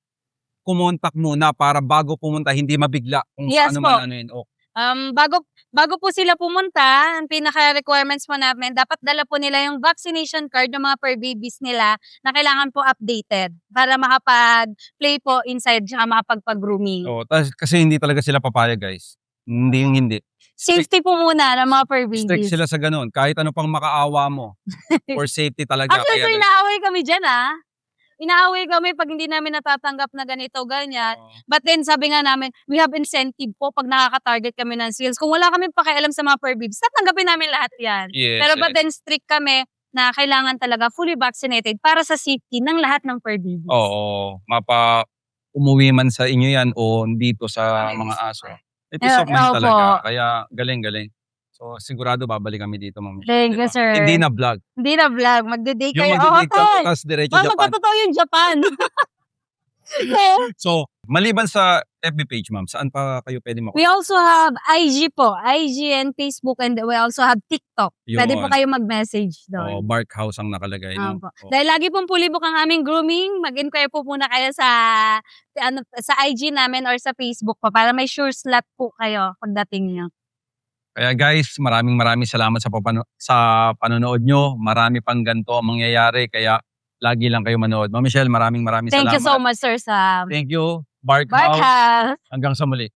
Speaker 2: kumontak muna para bago pumunta, hindi mabigla kung
Speaker 1: Yes
Speaker 2: ano
Speaker 1: po.
Speaker 2: man ano yun.
Speaker 1: Bago po sila pumunta, ang pinaka-requirements po namin, dapat dala po nila yung vaccination card ng mga fur babies nila na kailangan po updated para makapag-play po inside tsaka makapag-grooming.
Speaker 2: Kasi hindi talaga sila papayag, guys. Hindi.
Speaker 1: Safety po muna ng mga fur
Speaker 2: Strict
Speaker 1: babies.
Speaker 2: sila sa ganun. Kahit ano pang makaawa mo. For safety talaga.
Speaker 1: Actually,
Speaker 2: Kaya,
Speaker 1: sir, inaaway kami dyan, Inaaway kami pag hindi namin natatanggap na ganito, ganyan. But then, sabi nga namin, we have incentive po pag nakaka-target kami ng sales. Kung wala kami pakialam sa mga fur babies, tatanggapin namin lahat yan.
Speaker 2: Yes,
Speaker 1: Pero but
Speaker 2: yes.
Speaker 1: then, strict kami na kailangan talaga fully vaccinated para sa safety ng lahat ng fur babies.
Speaker 2: Oo. Umuwi man sa inyo yan o dito sa mga aso. It is of mind
Speaker 1: Opo.
Speaker 2: talaga. Kaya galing. So sigurado babalik kami dito, ma'am.
Speaker 1: Thank you, sir.
Speaker 2: Hindi na vlog.
Speaker 1: Hindi na vlog. Magde-day
Speaker 2: Yung
Speaker 1: kayo.
Speaker 2: magdi-take ka,
Speaker 1: Tay!
Speaker 2: tapos diretso
Speaker 1: Ma'am,
Speaker 2: Japan.
Speaker 1: magpatotoo yung Japan.
Speaker 2: So, maliban sa FB page, ma'am, saan pa kayo pwede
Speaker 1: We also have IG po. IG and Facebook and we also have TikTok. Pwede po
Speaker 2: Yun.
Speaker 1: kayo mag-message doon.
Speaker 2: Bark House ang nakalagay. No?
Speaker 1: Opo. Dahil lagi pong fully book ang aming grooming, mag-inquire po muna kayo sa IG namin or sa Facebook po para may sure slot po kayo pagdating nyo.
Speaker 2: Kaya guys, maraming salamat sa panonood nyo. Marami pang ganito ang mangyayari. Kaya lagi lang kayo manood. Ma'am Michelle, maraming salamat.
Speaker 1: Thank you so much, sir, sa
Speaker 2: Thank you. Bark
Speaker 1: Bark
Speaker 2: House.
Speaker 1: House.
Speaker 2: Hanggang sa muli.